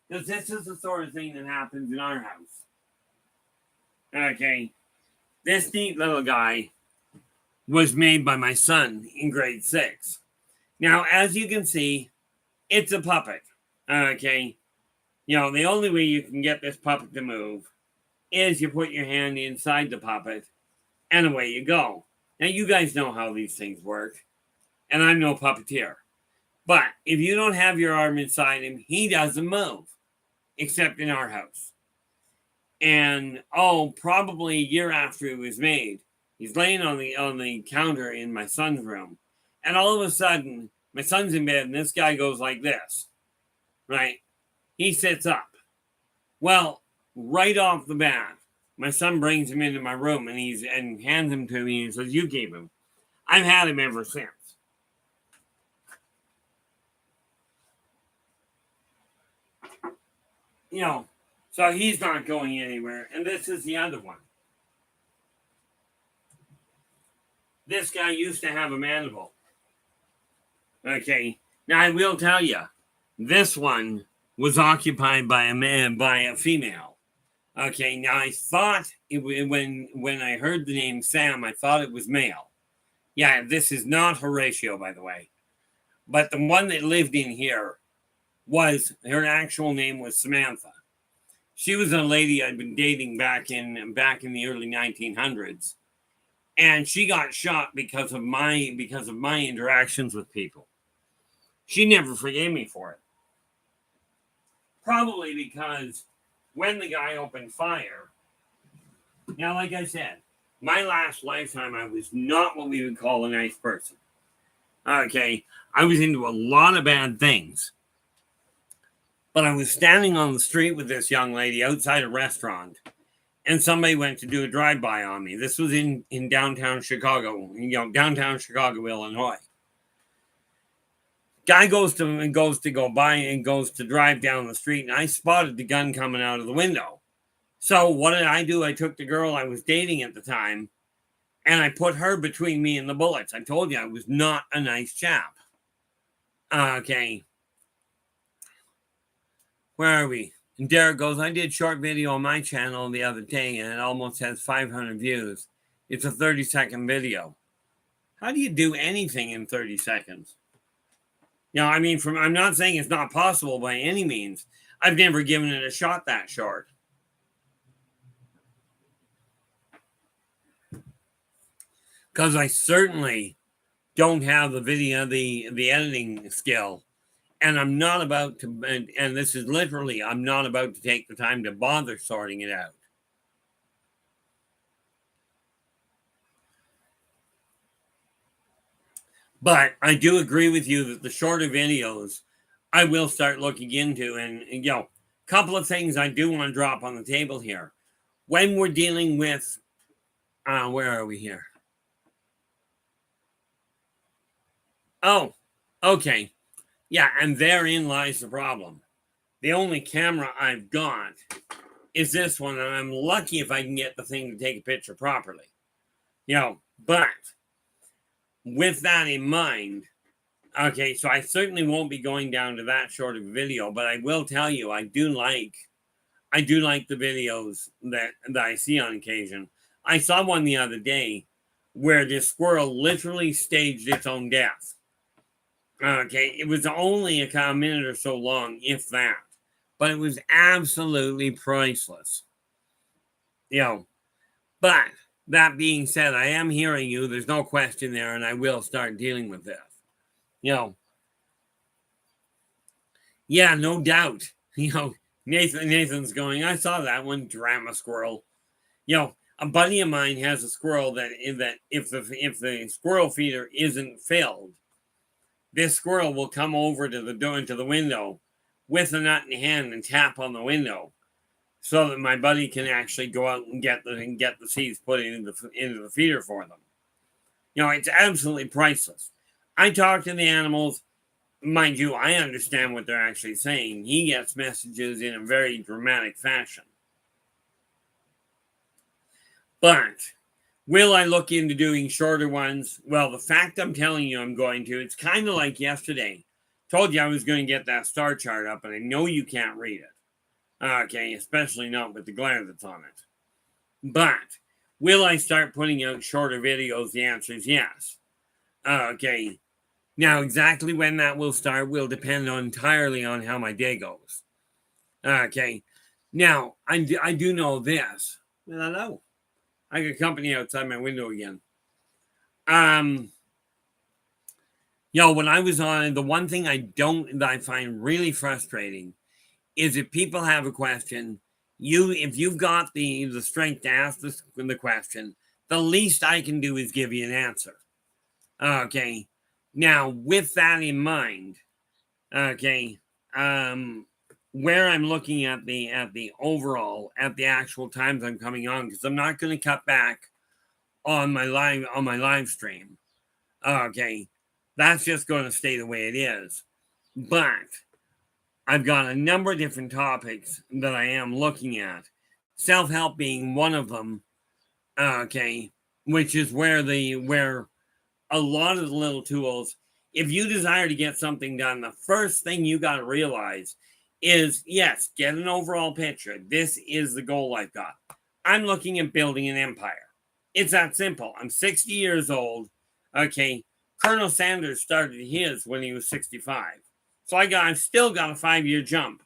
Because this is the sort of thing that happens in our house. Okay. This neat little guy was made by my son in grade 6. Now, as you can see, it's a puppet. Okay. The only way you can get this puppet to move is you put your hand inside the puppet and away you go. Now, you guys know how these things work, and I'm no puppeteer. But if you don't have your arm inside him, he doesn't move, except in our house. And, probably a year after it was made, he's laying on the counter in my son's room, and all of a sudden, My son's in bed, and this guy goes like this, right? He sits up. Well, right off the bat, my son brings him into my room, and hands him to me and says, "You keep him." I've had him ever since. You know, so he's not going anywhere. And this is the other one. This guy used to have a mandible. Okay. Now I will tell you, this one was occupied by a man, by a female. Okay. Now I thought when I heard the name Sam, I thought it was male. Yeah, this is not Horatio, by the way. But the one that lived in here her actual name was Samantha. She was a lady I'd been dating back in the early 1900s. And she got shot because of my interactions with people. She never forgave me for it. Probably because when the guy opened fire, now, like I said, my last lifetime, I was not what we would call a nice person. Okay, I was into a lot of bad things. But I was standing on the street with this young lady outside a restaurant, and somebody went to do a drive-by on me. This was in downtown Chicago, downtown Chicago, Illinois. Guy goes to go by and goes to drive down the street, and I spotted the gun coming out of the window. So what did I do? I took the girl I was dating at the time, and I put her between me and the bullets. I told you I was not a nice chap. Okay. Where are we? And Derek goes, I did short video on my channel the other day, and it almost has 500 views. It's a 30-second video. How do you do anything in 30 seconds? I mean, I'm not saying it's not possible by any means. I've never given it a shot that short. Because I certainly don't have the video, the editing skill. And I'm not about to, and this is literally, I'm not about to take the time to bother sorting it out. But I do agree with you that the shorter videos I will start looking into. And a couple of things I do want to drop on the table here. When we're dealing with, where are we here? Oh, okay. Yeah, and therein lies the problem. The only camera I've got is this one, and I'm lucky if I can get the thing to take a picture properly. But with that in mind, okay, so I certainly won't be going down to that short of a video, but I will tell you, I do like the videos that I see on occasion. I saw one the other day where this squirrel literally staged its own death. Okay, it was only a minute or so long, if that. But it was absolutely priceless. But that being said, I am hearing you. There's no question there, and I will start dealing with this. Yeah, no doubt. Nathan's going, I saw that one, drama squirrel. A buddy of mine has a squirrel that if the squirrel feeder isn't filled, this squirrel will come over to the door, into the window with a nut in hand and tap on the window so that my buddy can actually go out and get the seeds put into the feeder for them. It's absolutely priceless. I talk to the animals. Mind you, I understand what they're actually saying. He gets messages in a very dramatic fashion. But will I look into doing shorter ones? Well, the fact I'm telling you I'm going to, it's kind of like yesterday. Told you I was going to get that star chart up, and I know you can't read it. Okay, especially not with the glare that's on it. But will I start putting out shorter videos? The answer is yes. Okay. Now, exactly when that will start will depend entirely on how my day goes. Okay. Now, I do know this. Hello. I got company outside my window again. When I was on, the one thing that I find really frustrating is if people have a question, if you've got the strength to ask the question, the least I can do is give you an answer. Okay. Now, with that in mind, okay, where I'm looking at the overall at the actual times I'm coming on, because I'm not going to cut back on my live stream. Okay, that's just going to stay the way it is. But I've got a number of different topics that I am looking at. Self-help being one of them. Okay, which is where a lot of the little tools, if you desire to get something done, the first thing you got to realize is, yes, get an overall picture. This is the goal I've got. I'm looking at building an empire. It's that simple. I'm 60 years old. Okay, Colonel Sanders started his when he was 65. So I've still got a 5-year jump.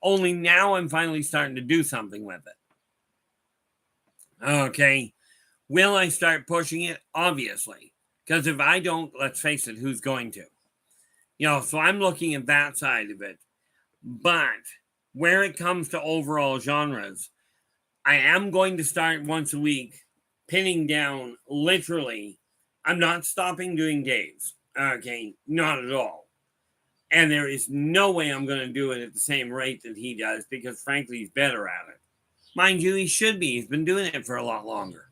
Only now I'm finally starting to do something with it. Okay, will I start pushing it? Obviously. Because if I don't, let's face it, who's going to? So I'm looking at that side of it. But where it comes to overall genres, I am going to start once a week pinning down literally. I'm not stopping doing Dave's. Okay, not at all. And there is no way I'm going to do it at the same rate that he does, because frankly, he's better at it. Mind you, he should be. He's been doing it for a lot longer.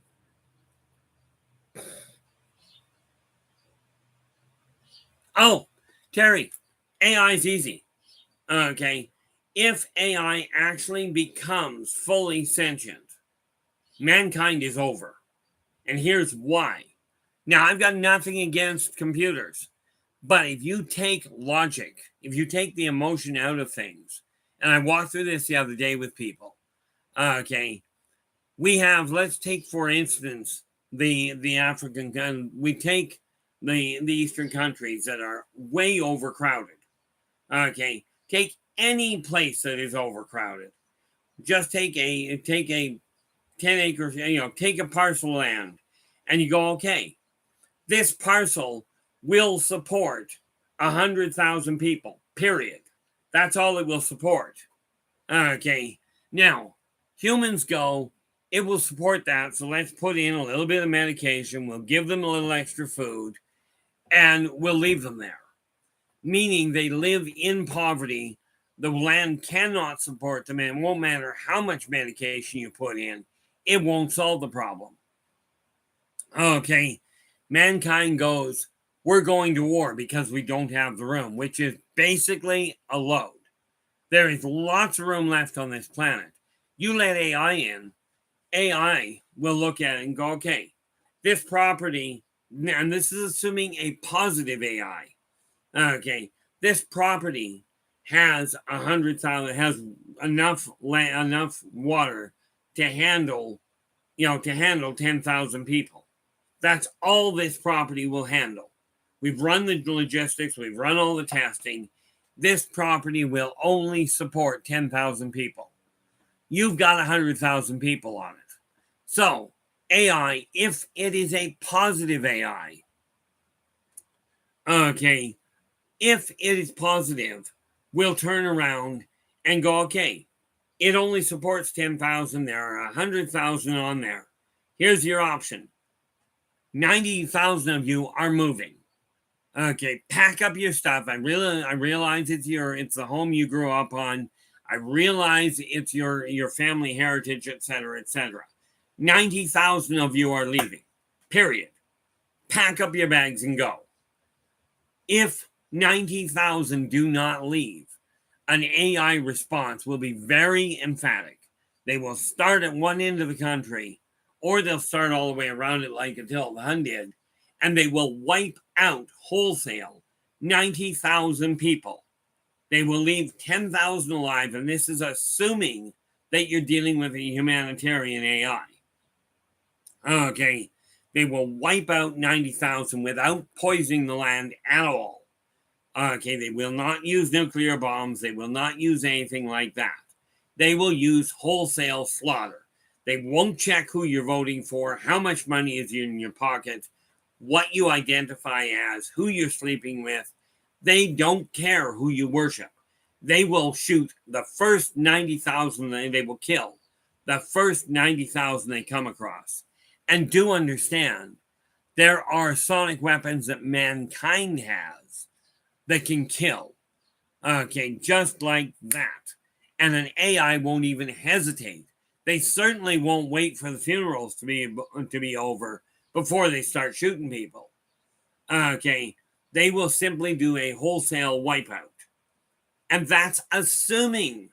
Oh, Terry, AI is easy. Okay. If AI actually becomes fully sentient, mankind is over. And here's why. Now, I've got nothing against computers, but if you take logic, if you take the emotion out of things, and I walked through this the other day with people, okay, we have, let's take, for instance, the African, we take the Eastern countries that are way overcrowded. Okay, take any place that is overcrowded. Just take a 10 acres, take a parcel of land, and you go, okay, this parcel will support 100,000 people, period. That's all it will support. Okay, now humans go, it will support that, so let's put in a little bit of medication, we'll give them a little extra food, and we'll leave them there. Meaning they live in poverty. The land cannot support them, and it won't matter how much medication you put in, it won't solve the problem. Okay, mankind goes, we're going to war because we don't have the room, which is basically a load. There is lots of room left on this planet. You let AI in, AI will look at it and go, okay, this property, and this is assuming a positive AI. Okay, this property has 100,000, has enough water to handle, 10,000 people. That's all this property will handle. We've run the logistics, we've run all the testing. This property will only support 10,000 people. You've got 100,000 people on it. So, AI, if it is a positive AI, okay, if it is positive, we'll turn around and go, okay, it only supports 10,000. There are 100,000 on there. Here's your option. 90,000 of you are moving. Okay, pack up your stuff. I realize it's the home you grew up on. I realize it's your family heritage, etc., etc. 90,000 of you are leaving. Period. Pack up your bags and go. If 90,000 do not leave, an AI response will be very emphatic. They will start at one end of the country, or they'll start all the way around it like Attila the Hun did, and they will wipe out wholesale 90,000 people. They will leave 10,000 alive, and this is assuming that you're dealing with a humanitarian AI. Okay, they will wipe out 90,000 without poisoning the land at all. Okay, they will not use nuclear bombs. They will not use anything like that. They will use wholesale slaughter. They won't check who you're voting for, how much money is in your pocket, what you identify as, who you're sleeping with. They don't care who you worship. They will shoot the first 90,000 they will kill, the first 90,000 they come across. And do understand There are sonic weapons that mankind has that can kill. Okay, just like that. And an AI won't even hesitate. They certainly won't wait for the funerals to be over before they start shooting people. Okay, they will simply do a wholesale wipeout. And that's assuming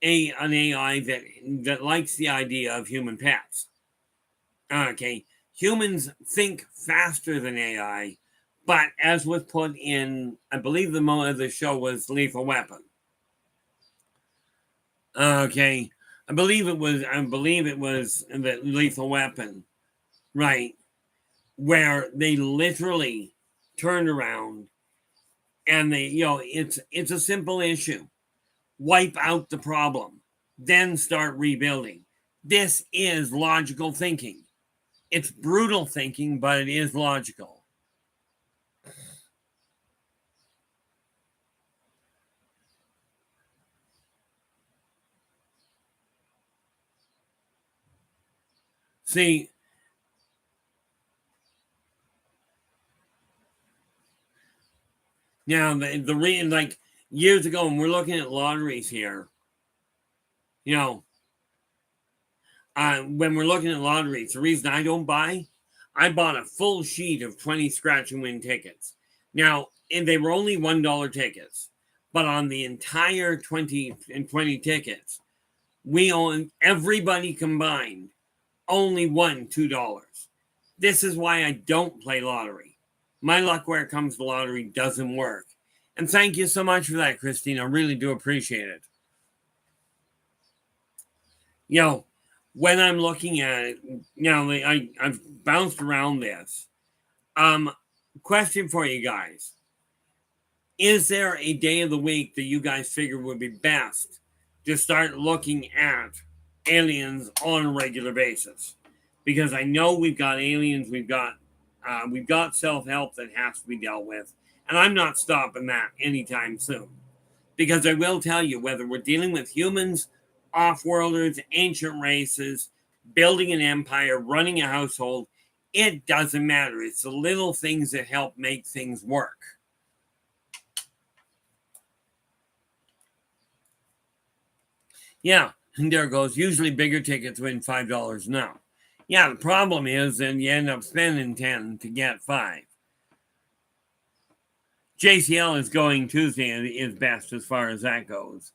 an AI that likes the idea of human pets. Okay, humans think faster than AI, but as was put in, I believe the show was Lethal Weapon. Okay, I believe it was the Lethal Weapon, right? Where they literally turned around and it's a simple issue. Wipe out the problem, then start rebuilding. This is logical thinking. It's brutal thinking, but it is logical. See, now like years ago, when we're looking at lotteries here, you know, when we're looking at lotteries, the reason I bought a full sheet of 20 scratch and win tickets. Now, and they were only $1 tickets, but on the entire 20 tickets, everybody combined only won $2. This is why I don't play lottery. My luck where it comes to lottery doesn't work. And thank you so much for that, Christine. I really do appreciate it. You know, when I'm looking at it, I've bounced around this. Question for you guys. Is there a day of the week that you guys figure would be best to start looking at aliens on a regular basis? Because I know we've got aliens, we've got self-help that has to be dealt with, and I'm not stopping that anytime soon. Because I will tell you, whether we're dealing with humans, off-worlders, ancient races, building an empire, running a household, it doesn't matter. It's the little things that help make things work. Yeah, and there goes. Usually bigger tickets win $5 now. Yeah, the problem is then you end up spending 10 to get 5. JCL is going Tuesday is best as far as that goes.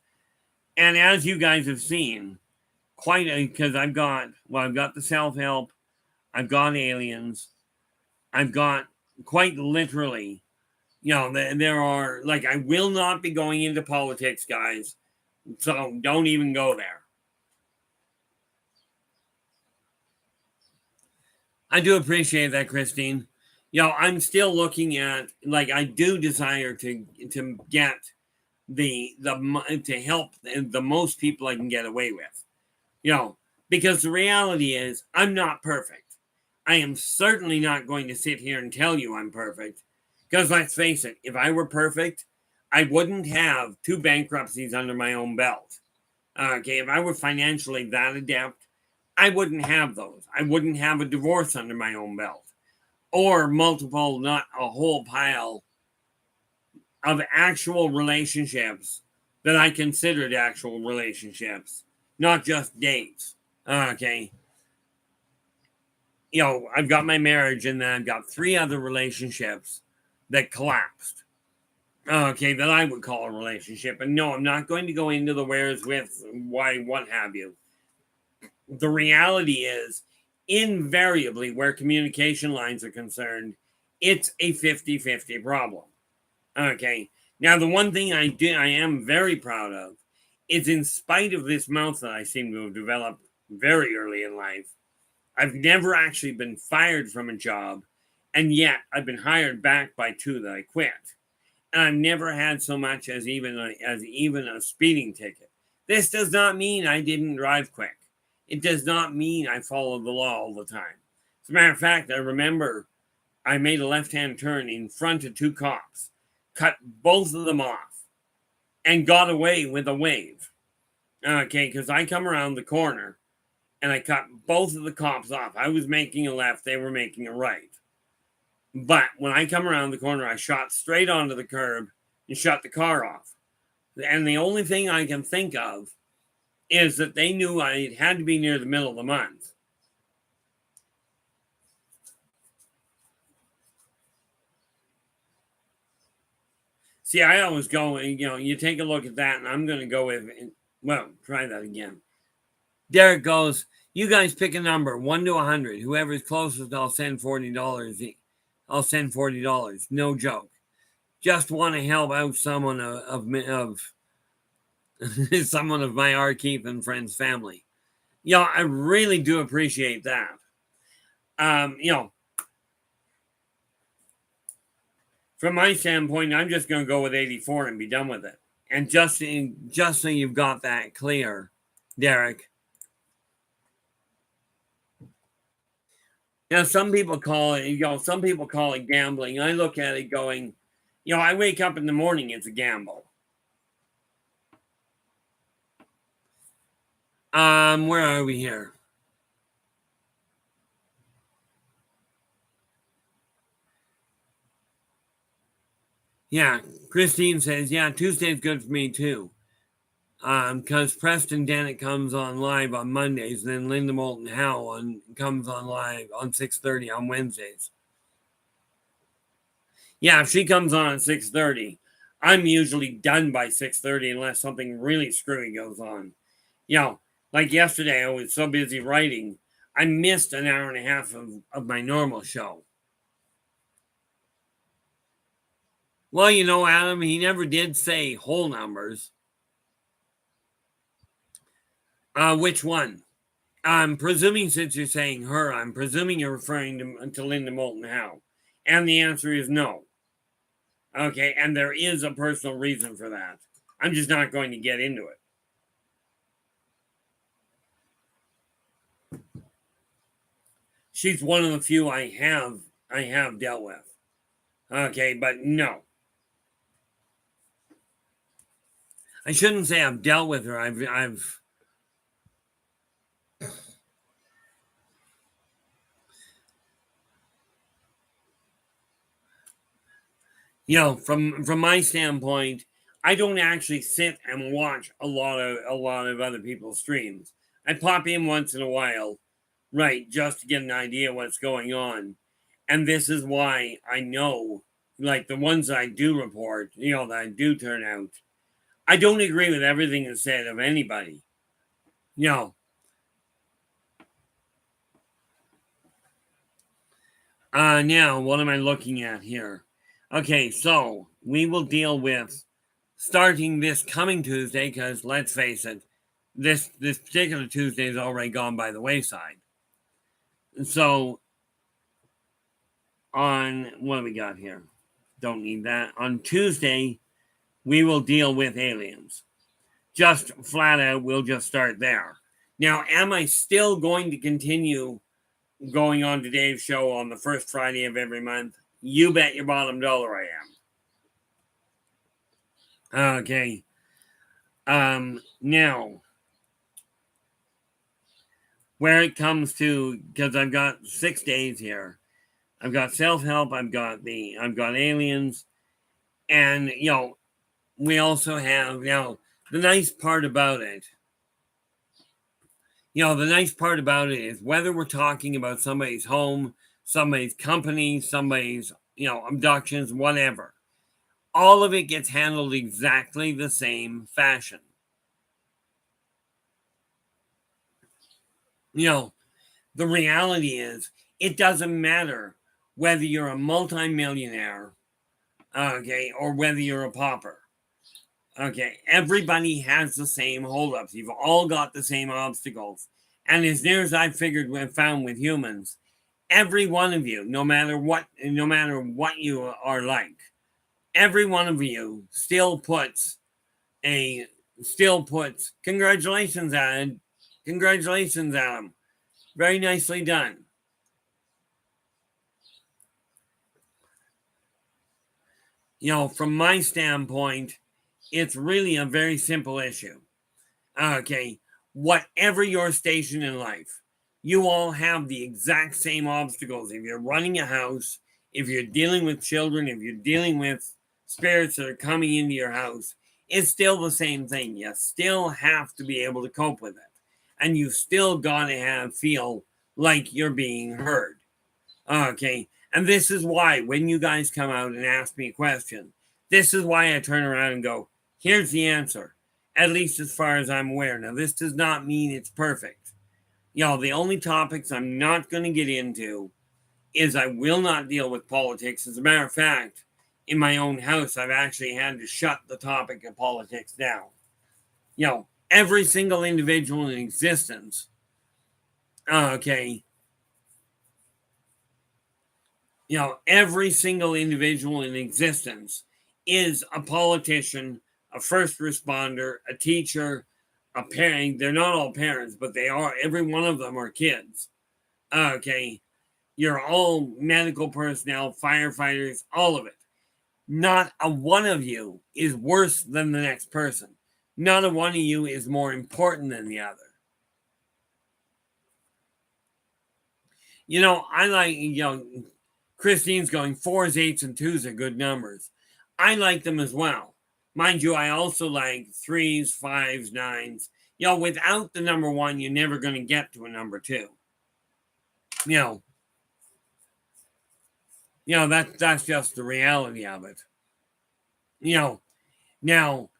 And as you guys have seen, because I've got the self-help, I've got aliens, I've got quite literally, there are, like, I will not be going into politics, guys. So don't even go there. I do appreciate that, Christine. I'm still looking at, like, I do desire to get to help the most people I can get away with. Because the reality is I'm not perfect. I am certainly not going to sit here and tell you I'm perfect. Because let's face it, if I were perfect, I wouldn't have 2 bankruptcies under my own belt. Okay, if I were financially that adept, I wouldn't have those. I wouldn't have a divorce under my own belt. Or multiple, not a whole pile of actual relationships that I considered actual relationships, not just dates. Okay. I've got my marriage and then I've got 3 other relationships that collapsed. Okay, that I would call a relationship. And no, I'm not going to go into the where's with, why, what have you. The reality is, invariably, where communication lines are concerned, it's a 50-50 problem. Okay. Now, the one thing I am very proud of is, in spite of this mouth that I seem to have developed very early in life, I've never actually been fired from a job, and yet I've been hired back by 2 that I quit. And I've never had so much as even a speeding ticket. This does not mean I didn't drive quick. It does not mean I followed the law all the time. As a matter of fact, I remember I made a left-hand turn in front of 2 cops, cut both of them off, and got away with a wave. Okay, because I come around the corner and I cut both of the cops off. I was making a left, they were making a right. But when I come around the corner, I shot straight onto the curb and shut the car off. And the only thing I can think of is that they knew I had to be near the middle of the month. See, I always go, you take a look at that, and I'm going to go with, well, try that again. Derek goes, you guys pick a number, 1 to 100. Whoever's closest, I'll send $40. I'll send $40. No joke. Just want to help out someone of someone of my Arkeep and friends' family. I really do appreciate that. From my standpoint, I'm just going to go with 84 and be done with it. And just so you've got that clear, Derek. Some people call it, some people call it gambling. I look at it going, I wake up in the morning, it's a gamble. Where are we here? Yeah, Christine says, yeah, Tuesday's good for me too. Because Preston Dennett comes on live on Mondays, and then Linda Moulton Howe comes on live on 6:30 on Wednesdays. Yeah, if she comes on at 6:30, I'm usually done by 6:30 unless something really screwy goes on. Like yesterday, I was so busy writing, I missed an hour and a half of my normal show. Well, Adam, he never did say whole numbers. Which one? I'm presuming, since you're saying her, I'm presuming you're referring to Linda Moulton Howe. And the answer is no. Okay, and there is a personal reason for that. I'm just not going to get into it. She's one of the few I have dealt with. Okay, but no. I shouldn't say I've dealt with her. I've from my standpoint, I don't actually sit and watch a lot of other people's streams. I pop in once in a while, right, just to get an idea what's going on. And this is why I know, like the ones I do report, that I do turn out, I don't agree with everything that's said of anybody. Now, what am I looking at here? Okay, so we will deal with starting this coming Tuesday, because let's face it, this particular Tuesday is already gone by the wayside. So, on what do we got here? Don't need that. On Tuesday, we will deal with aliens. Just flat out, we'll just start there. Now, am I still going to continue going on to Dave's show on the first Friday of every month? You bet your bottom dollar I am. Okay. Now, where it comes to, because I've got 6 days here, I've got self-help, I've got aliens, and we also have the nice part about it. The nice part about it is whether we're talking about somebody's home, somebody's company, somebody's abductions, whatever, all of it gets handled exactly the same fashion. The reality is, it doesn't matter whether you're a multimillionaire, okay, or whether you're a pauper. Okay, everybody has the same holdups. You've all got the same obstacles. And as near as I've found with humans, every one of you, no matter what you are like, every one of you still puts congratulations, Adam. Congratulations, Adam. Very nicely done. From my standpoint, it's really a very simple issue. Okay, whatever your station in life, you all have the exact same obstacles. If you're running a house, if you're dealing with children, if you're dealing with spirits that are coming into your house, it's still the same thing. You still have to be able to cope with it. And you still got to feel like you're being heard. Okay. And this is why when you guys come out and ask me a question, this is why I turn around and go, here's the answer, at least as far as I'm aware. Now, this does not mean it's perfect. The only topics I'm not going to get into is I will not deal with politics. As a matter of fact, in my own house, I've actually had to shut the topic of politics down. Every single individual in existence, okay, every single individual in existence is a politician, a first responder, a teacher, a parent. They're not all parents, but they are. Every one of them are kids. Okay. You're all medical personnel, firefighters, all of it. Not a one of you is worse than the next person. Not a one of you is more important than the other. I like, Christine's going 4s, 8s, and 2s are good numbers. I like them as well. Mind you, I also like 3s, 5s, 9s. Without the number 1, you're never going to get to a number 2. That's just the reality of it. Now,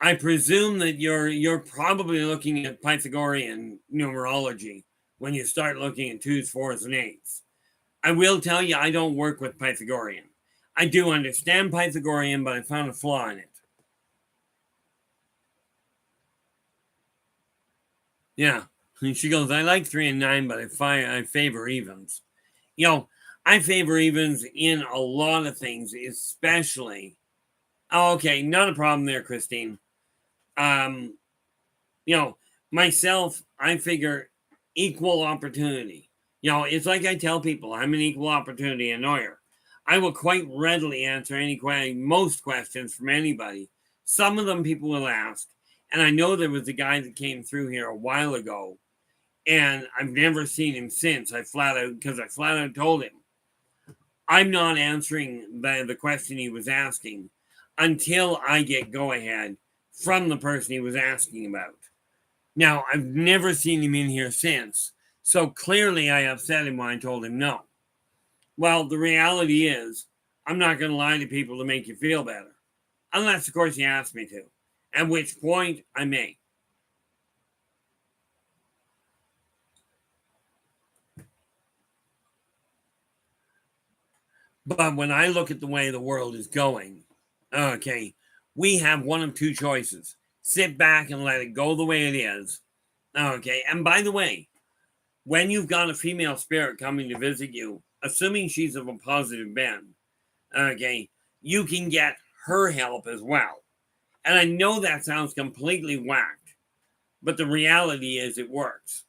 I presume that you're probably looking at Pythagorean numerology when you start looking at 2s, 4s, and 8s. I will tell you, I don't work with Pythagorean. I do understand Pythagorean, but I found a flaw in it. Yeah. And she goes, I like 3 and 9, but I favor evens. I favor evens in a lot of things, especially. Oh, okay, not a problem there, Christine. Myself, I figure equal opportunity. It's like I tell people, I'm an equal opportunity annoyer. I will quite readily answer most questions from anybody. Some of them people will ask. And I know there was a guy that came through here a while ago, and I've never seen him since. I flat out told him, I'm not answering the question he was asking until I get go ahead from the person he was asking about. Now, I've never seen him in here since. So clearly I upset him when I told him no. Well, the reality is, I'm not going to lie to people to make you feel better. Unless, of course, you ask me to. At which point, I may. But when I look at the way the world is going, okay, we have one of two choices. Sit back and let it go the way it is. Okay, and by the way, when you've got a female spirit coming to visit you, assuming she's of a positive bent, okay, you can get her help as well. And I know that sounds completely whacked, but the reality is it works.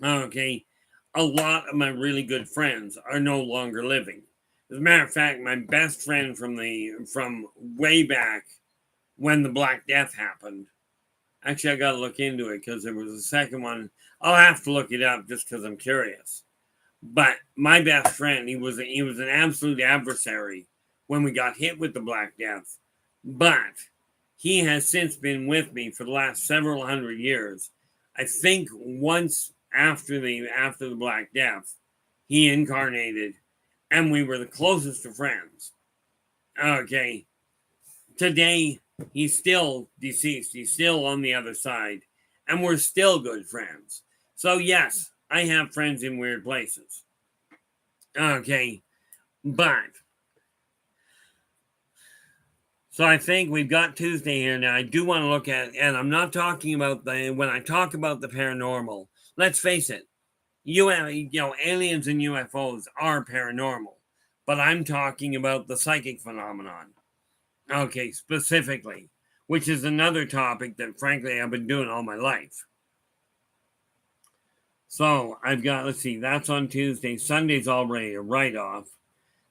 Okay, a lot of my really good friends are no longer living. As a matter of fact, my best friend from way back when the Black Death happened. Actually, I got to look into it because there was a second one. I'll have to look it up just because I'm curious. But my best friend, he was an absolute adversary when we got hit with the Black Death. But he has since been with me for the last several hundred years. I think once after the Black Death, he incarnated, and we were the closest of friends. Okay. Today, he's still deceased. He's still on the other side, and we're still good friends. So yes, I have friends in weird places. Okay, but so I think we've got Tuesday here now. I do want to look at, and I'm not talking about when I talk about the paranormal. Let's face it, aliens and UFOs are paranormal, but I'm talking about the psychic phenomenon. Okay, specifically, which is another topic that, frankly, I've been doing all my life. So I've got, let's see, that's on Tuesday. Sunday's already a write-off.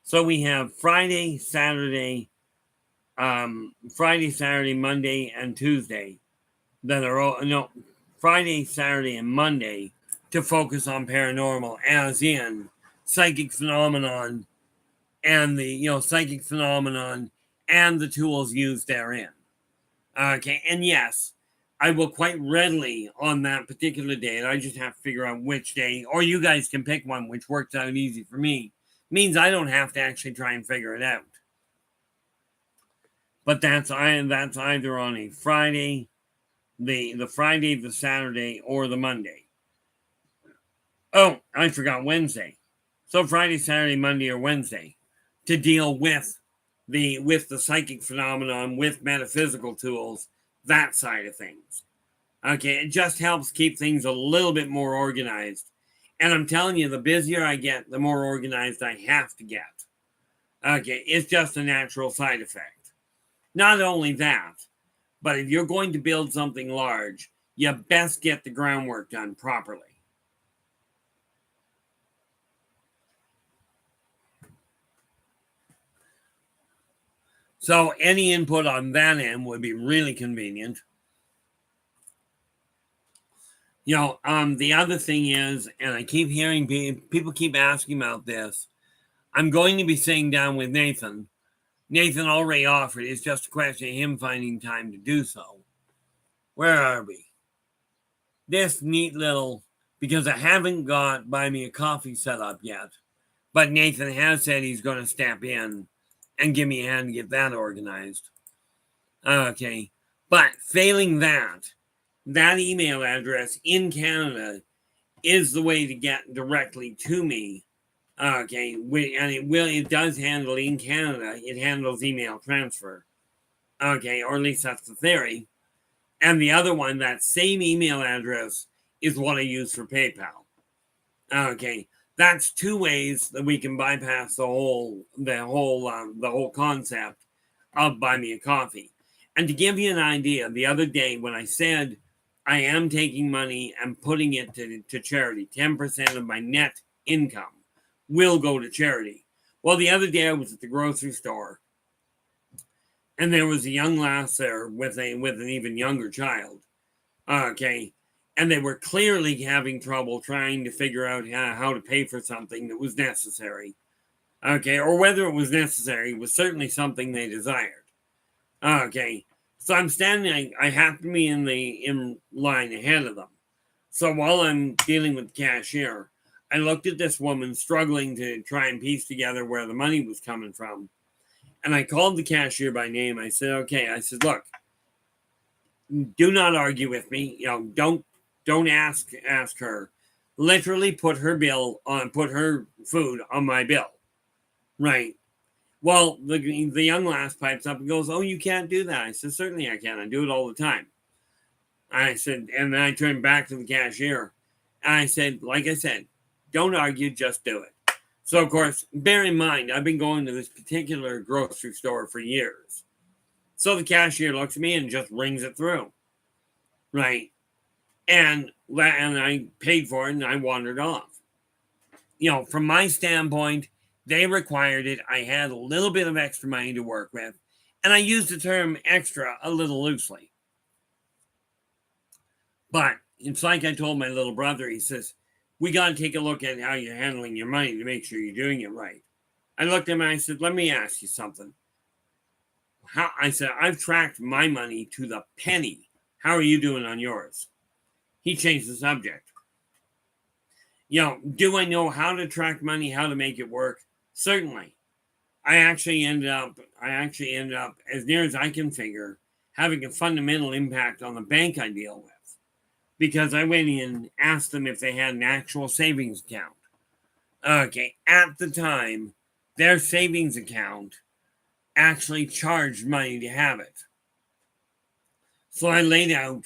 So we have Friday, Saturday, Monday, and Tuesday that are all, Friday, Saturday, and Monday to focus on paranormal, as in psychic phenomenon and the psychic phenomenon and the tools used therein. Okay, and yes, I will quite readily on that particular day, and I just have to figure out which day, or you guys can pick one, which works out easy for me. Means I don't have to actually try and figure it out. But that's either on a Friday, the Friday, the Saturday, or the Monday. Oh, I forgot Wednesday. So Friday, Saturday, Monday, or Wednesday to deal with the psychic phenomenon, with metaphysical tools, that side of things. Okay, it just helps keep things a little bit more organized. And I'm telling you, the busier I get, the more organized I have to get. Okay, it's just a natural side effect. Not only that, but if you're going to build something large, you best get the groundwork done properly. So any input on that end would be really convenient. The other thing is, and I keep hearing people keep asking about this, I'm going to be sitting down with Nathan. Nathan already offered. It's just a question of him finding time to do so. Where are we? This neat little, because I haven't got Buy Me a Coffee set up yet, but Nathan has said he's going to step in and give me a hand to get that organized. Okay, but failing that email address in Canada is the way to get directly to me. Okay, and it does handle in Canada, it handles email transfer. Okay, or at least that's the theory. And the other one, that same email address, is what I use for PayPal. Okay, that's two ways that we can bypass the whole concept of Buy Me a Coffee. And to give you an idea, the other day when I said I am taking money and putting it to charity, 10% of my net income will go to charity. Well, the other day I was at the grocery store, and there was a young lass there with an even younger child. Okay, and they were clearly having trouble trying to figure out how to pay for something that was necessary. Okay, or whether it was necessary was certainly something they desired. Okay, so I'm standing. I happen to be in line ahead of them. So while I'm dealing with the cashier, I looked at this woman struggling to try and piece together where the money was coming from. And I called the cashier by name. I said, okay, I said, look, do not argue with me. Don't ask her. Literally put her food on my bill. Right. Well, the young lass pipes up and goes, oh, you can't do that. I said, certainly I can. I do it all the time. I said, and then I turned back to the cashier. And I said, like I said, don't argue, just do it. So, of course, bear in mind, I've been going to this particular grocery store for years. So the cashier looks at me and just rings it through. Right. And I paid for it and I wandered off. From my standpoint, they required it. I had a little bit of extra money to work with. And I used the term extra a little loosely. But it's like I told my little brother, he says, we got to take a look at how you're handling your money to make sure you're doing it right. I looked at him and I said, let me ask you something. I said, I've tracked my money to the penny. How are you doing on yours? He changed the subject. Do I know how to track money, how to make it work? Certainly. I actually ended up, as near as I can figure, having a fundamental impact on the bank I deal with. Because I went in and asked them if they had an actual savings account. Okay, at the time, their savings account actually charged money to have it. So I laid out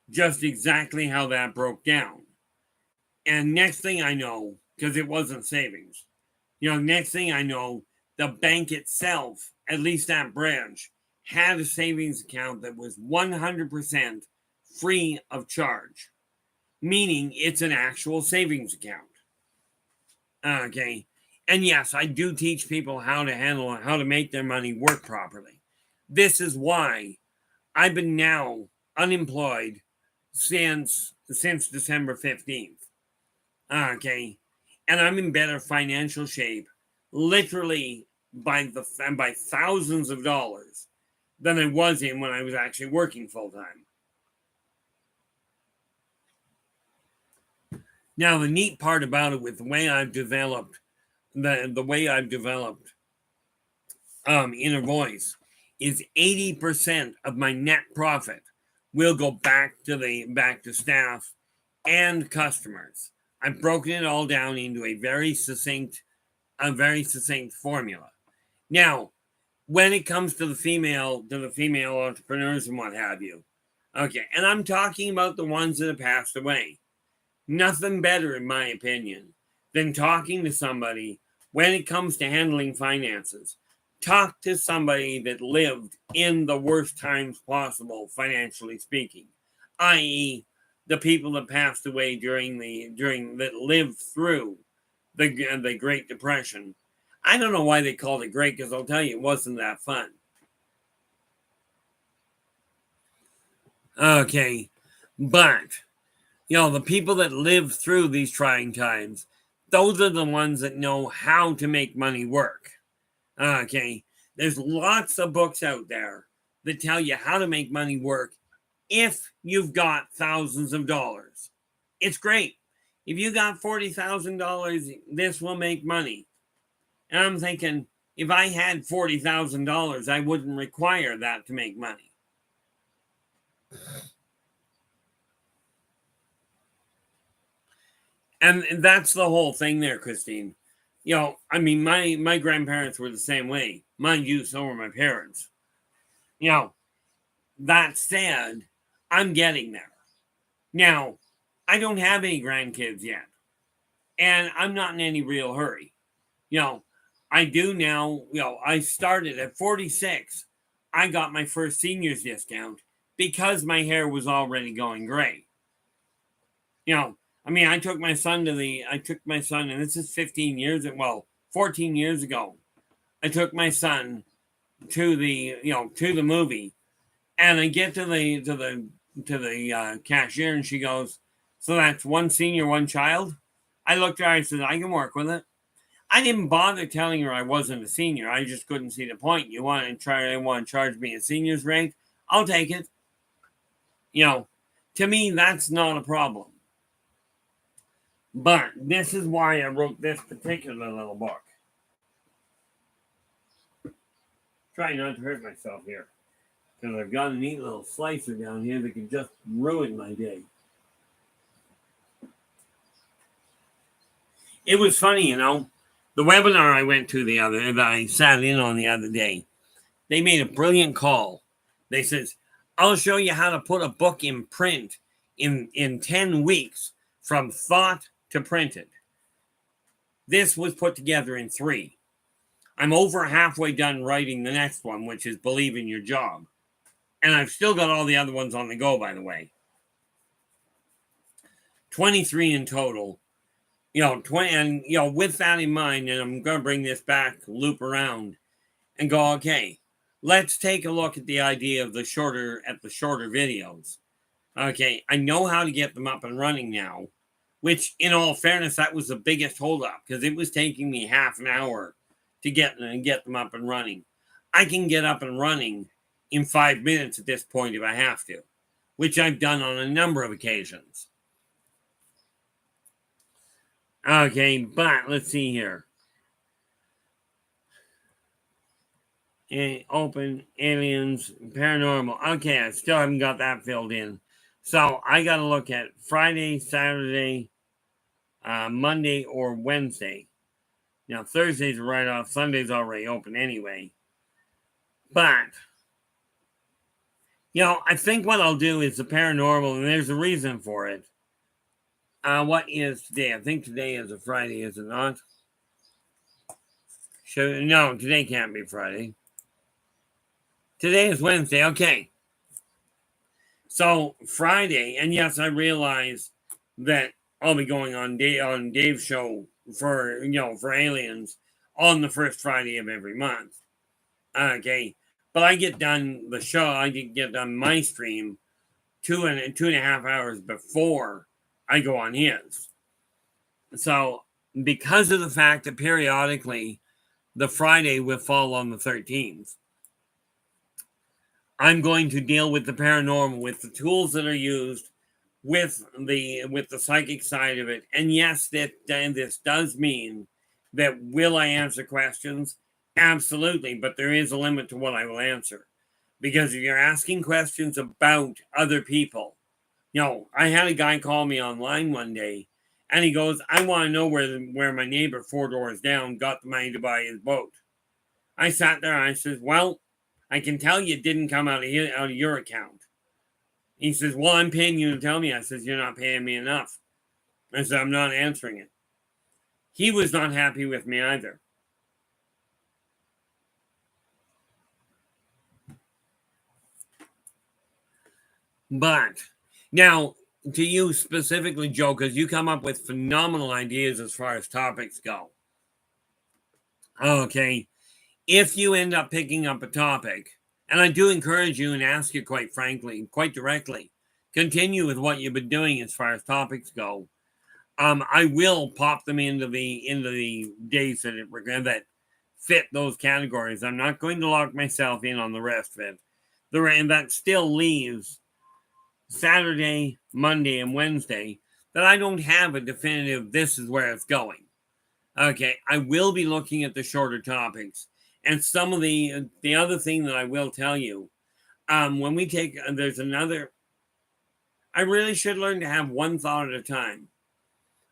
just exactly how that broke down. And next thing I know, because it wasn't savings, next thing I know, the bank itself, at least that branch, had a savings account that was 100% free of charge, meaning it's an actual savings account. Okay. And yes, I do teach people how to make their money work properly. This is why I've been now unemployed since December 15th. Okay. and I'm in better financial shape, literally by thousands of dollars, than I was in when I was actually working full time. Now, the neat part about it, with the way I've developed, the way I've developed inner voice, is 80% of my net profit will go back to staff and customers. I've broken it all down into a very succinct formula. Now, when it comes to the female entrepreneurs and what have you, okay, and I'm talking about the ones that have passed away. Nothing better, in my opinion, than talking to somebody when it comes to handling finances. Talk to somebody that lived in the worst times possible, financially speaking, i.e., the people that passed away that lived through the Great Depression. I don't know why they called it great, because I'll tell you, it wasn't that fun. Okay, but the people that live through these trying times, those are the ones that know how to make money work. Okay, there's lots of books out there that tell you how to make money work if you've got thousands of dollars. It's great. If you got $40,000, this will make money. And I'm thinking, if I had $40,000, I wouldn't require that to make money. And that's the whole thing there, Christine. I mean, my grandparents were the same way. Mind you, so were my parents. That said, I'm getting there. Now, I don't have any grandkids yet. And I'm not in any real hurry. I do now. I started at 46. I got my first senior's discount because my hair was already going gray. I mean, I took my son, and this is 14 years ago. I took my son to the movie, and I get to the cashier, and she goes, "So that's one senior, one child?" I looked at her, I said, "I can work with it." I didn't bother telling her I wasn't a senior. I just couldn't see the point. You want to charge me a senior's rate? I'll take it. To me, that's not a problem. But this is why I wrote this particular little book. Try not to hurt myself here, because I've got a neat little slicer down here that could just ruin my day. It was funny, the webinar I went to that I sat in on the other day, they made a brilliant call. They said, "I'll show you how to put a book in print in 10 weeks from thought to printed." This was put together in 3. I'm over halfway done writing the next one, which is Believe in Your Job. And I've still got all the other ones on the go, by the way. 23 in total. 20, and with that in mind, and I'm going to bring this back, loop around, and go, okay, let's take a look at the idea of the shorter videos. Okay, I know how to get them up and running now, which, in all fairness, that was the biggest holdup, because it was taking me half an hour to get them up and running. I can get up and running in 5 minutes at this point if I have to, which I've done on a number of occasions. Okay, but let's see here. Open, aliens, paranormal. Okay, I still haven't got that filled in. So I got to look at Friday, Saturday, Monday, or Wednesday. Now, Thursday's a write-off. Sunday's already open anyway. But, I think what I'll do is the paranormal, and there's a reason for it. What is today? I think today is a Friday, is it not? No, today can't be Friday. Today is Wednesday. Okay. So Friday, and yes, I realize that I'll be going on Dave's show for aliens on the first Friday of every month. Okay. But I get done the show, I get done my stream 2.5 hours before I go on his. So because of the fact that periodically the Friday will fall on the 13th, I'm going to deal with the paranormal, with the tools that are used, with the psychic side of it. And yes, this does mean that will I answer questions? Absolutely, but there is a limit to what I will answer. Because if you're asking questions about other people, I had a guy call me online one day, and he goes, "I want to know where my neighbor 4 doors down got the money to buy his boat." I sat there and I said, "Well, I can tell you it didn't come out of your account." He says, "Well, I'm paying you to tell me." I says, "You're not paying me enough." I said, "I'm not answering it." He was not happy with me either. But now, to you specifically, Joe, because you come up with phenomenal ideas as far as topics go. Okay. If you end up picking up a topic, and I do encourage you and ask you quite frankly, quite directly, continue with what you've been doing as far as topics go. I will pop them into the days that fit those categories. I'm not going to lock myself in on the rest of it. And that still leaves Saturday, Monday, and Wednesday that I don't have a definitive this is where it's going. Okay, I will be looking at the shorter topics. And some of the other thing that I will tell you, when we take there's another I really should learn to have one thought at a time.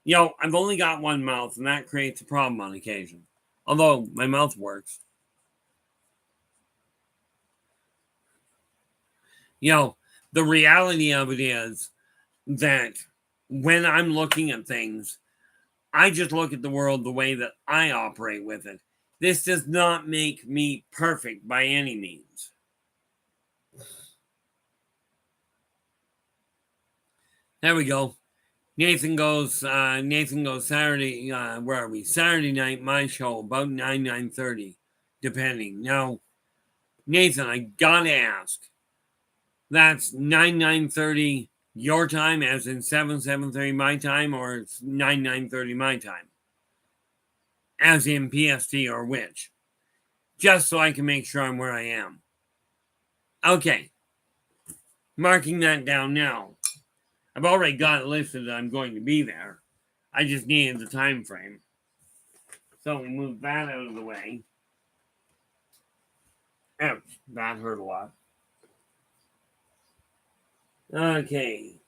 I've only got one mouth, and that creates a problem on occasion. Although my mouth works. The reality of it is that when I'm looking at things, I just look at the world the way that I operate with it. This does not make me perfect by any means. There we go. Nathan goes Saturday, where are we? Saturday night, my show, about 9:30, depending. Now, Nathan, I gotta ask. That's 9:30 your time, as in 7:30 my time, or it's 9:30 my time? As in PST or which? Just so I can make sure I'm where I am. Okay. Marking that down now. I've already got it listed that I'm going to be there. I just needed the time frame. So we move that out of the way. Ouch, that hurt a lot. Okay.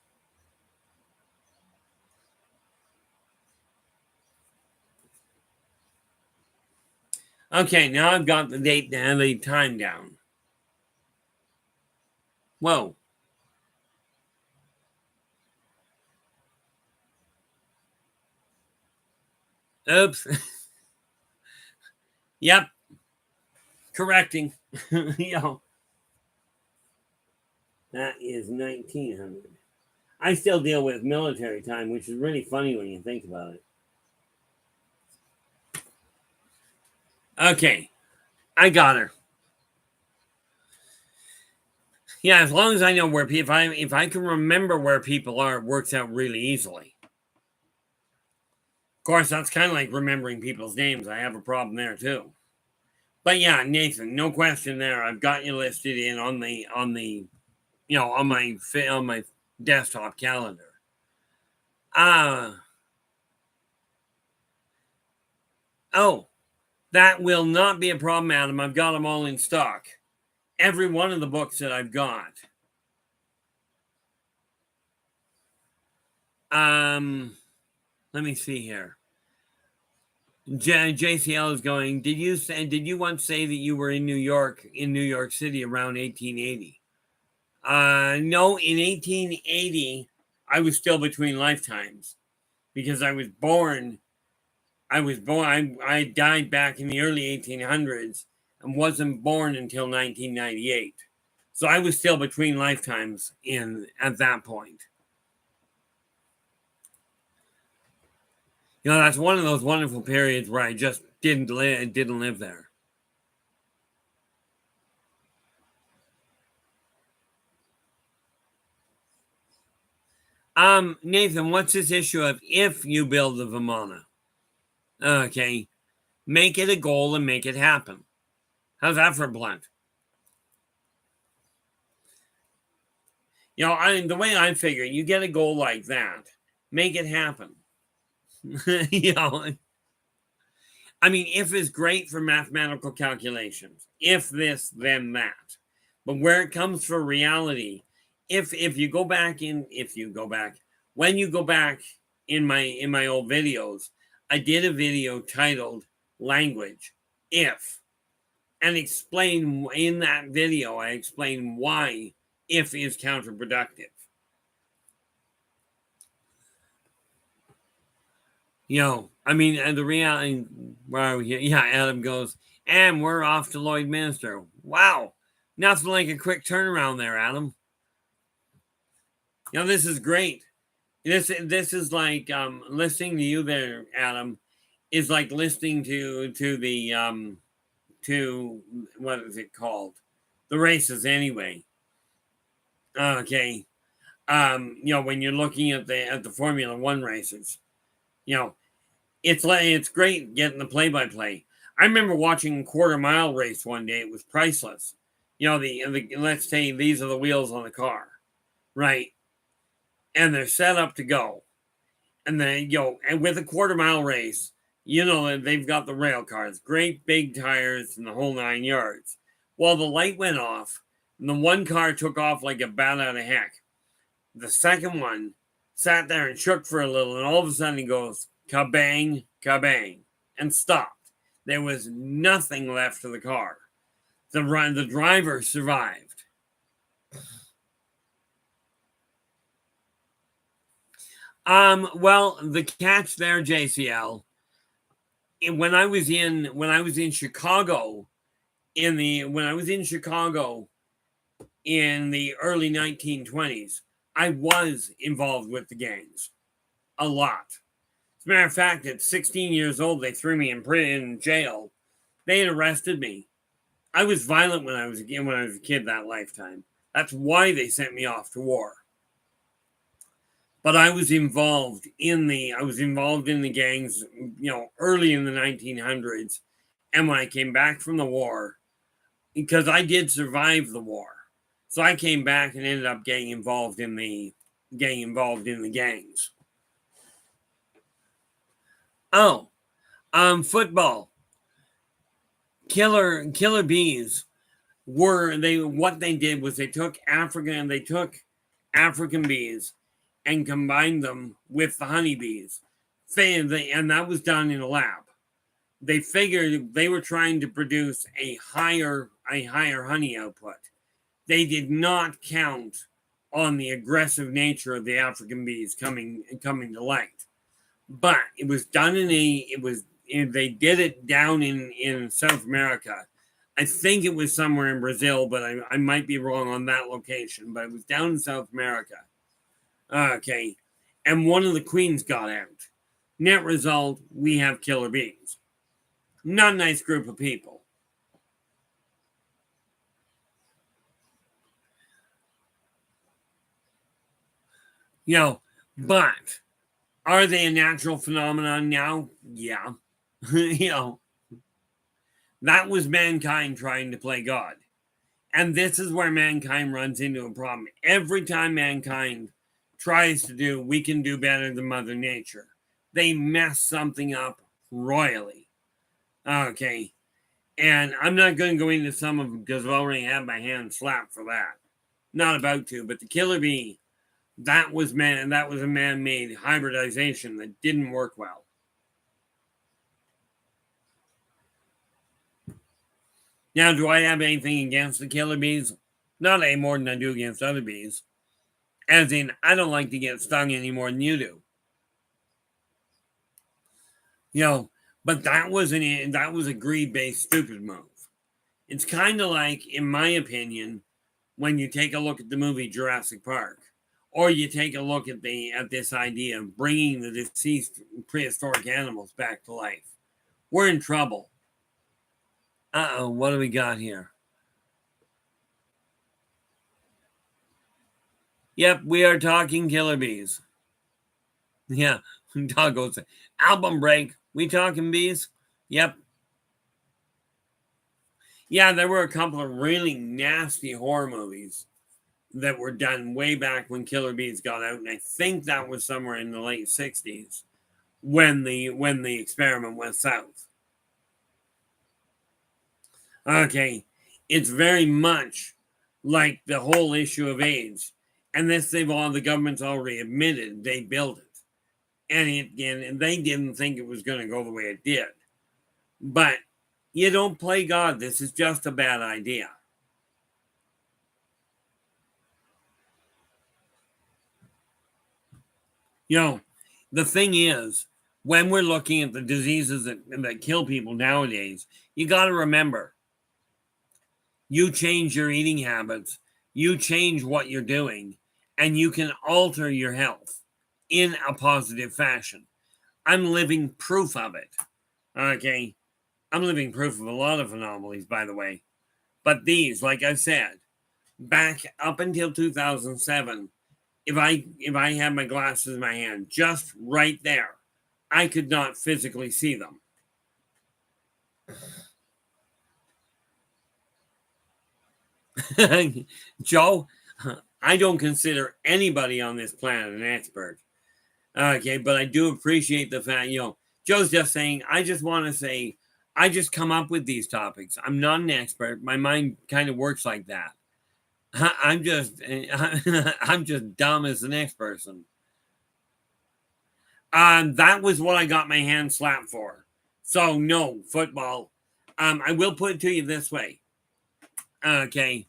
Okay, now I've got the date down, the time down. Whoa. Oops. Yep. Correcting. That is 1900. I still deal with military time, which is really funny when you think about it. Okay. I got her. Yeah, as long as I know where people, if I can remember where people are, it works out really easily. Of course, that's kind of like remembering people's names. I have a problem there too. But yeah, Nathan, no question there. I've got you listed in on my desktop calendar. Oh, that will not be a problem, Adam. I've got them all in stock. Every one of the books that I've got. Let me see here. JCL is going. Did you once say that you were in New York City around 1880? No, in 1880, I was still between lifetimes because I was born. I died back in the early 1800s and wasn't born until 1998. So I was still between lifetimes at that point. That's one of those wonderful periods where I just didn't live there. Nathan, what's this issue of if you build the Vimana? Okay. Make it a goal and make it happen. How's that for blunt? The way I figure, you get a goal like that, make it happen. you know, if it's great for mathematical calculations, if this, then that. But where it comes for reality, if you go back when you go back in my old videos, I did a video titled Language If, and explain in that video, I explain why if is counterproductive. And the reality, where are we here? Yeah, Adam goes, and we're off to Lloydminster. Wow. Nothing like a quick turnaround there, Adam. This is great. This is like listening to you there, Adam, is like listening to the to what is it called? The races anyway. Okay. When you're looking at the Formula One races, it's great getting the play-by-play. I remember watching a quarter-mile race one day. It was priceless. Let's say these are the wheels on the car, right? And they're set up to go. And then, and with a quarter-mile race, they've got the rail cars, great big tires, and the whole 9 yards. Well, the light went off, and the one car took off like a bat out of heck. The second one sat there and shook for a little, and all of a sudden he goes, kabang, kabang, and stopped. There was nothing left of the car. The driver survived. Well, the catch there, JCL, when I was in Chicago in the early 1920s, I was involved with the gangs a lot. As a matter of fact, at 16 years old, they threw me in jail. They had arrested me. I was violent when I was a kid that lifetime. That's why they sent me off to war. But I was involved in the gangs, early in the 1900s. And when I came back from the war, because I did survive the war, so I came back and ended up getting involved in the gangs. Oh, football. Killer bees what they did was they took African bees and combined them with the honeybees. And that was done in a lab. They figured they were trying to produce a higher honey output. They did not count on the aggressive nature of the African bees coming to light. But it was done they did it down in South America. I think it was somewhere in Brazil, but I might be wrong on that location. But it was down in South America. Okay. And one of the queens got out. Net result, we have killer bees. Not a nice group of people. But are they a natural phenomenon now? Yeah. That was mankind trying to play God. And this is where mankind runs into a problem. Every time mankind tries to do, we can do better than Mother Nature, they mess something up royally. Okay. And I'm not going to go into some of them because I've already had my hand slapped for that. Not about to, but the killer bee, that was a man-made hybridization that didn't work well. Now, do I have anything against the killer bees? Not any more than I do against other bees. As in, I don't like to get stung any more than you do. But that was a greed-based stupid move. It's kind of like, in my opinion, when you take a look at the movie Jurassic Park, or you take a look at this idea of bringing the deceased prehistoric animals back to life. We're in trouble. Uh-oh, what do we got here? Yep, we are talking killer bees. Yeah, dog goes, album break. We talking bees? Yep. Yeah, there were a couple of really nasty horror movies that were done way back when Killer Bees got out, and I think that was somewhere in the late '60s when the experiment went south. Okay, it's very much like the whole issue of AIDS, and this the government's already admitted they built it, and they didn't think it was going to go the way it did, but you don't play God. This is just a bad idea. You know, the thing is, when we're looking at the diseases that kill people nowadays, you got to remember you change your eating habits, you change what you're doing, and you can alter your health in a positive fashion. I'm living proof of it. Okay. I'm living proof of a lot of anomalies, by the way. But these, like I said, back up until 2007, if I had my glasses in my hand, just right there, I could not physically see them. Joe, I don't consider anybody on this planet an expert. Okay, but I do appreciate the fact, Joe's just saying, I just want to say, I just come up with these topics. I'm not an expert. My mind kind of works like that. I'm just, I'm just dumb as the next person. That was what I got my hand slapped for. So no football. I will put it to you this way. Okay.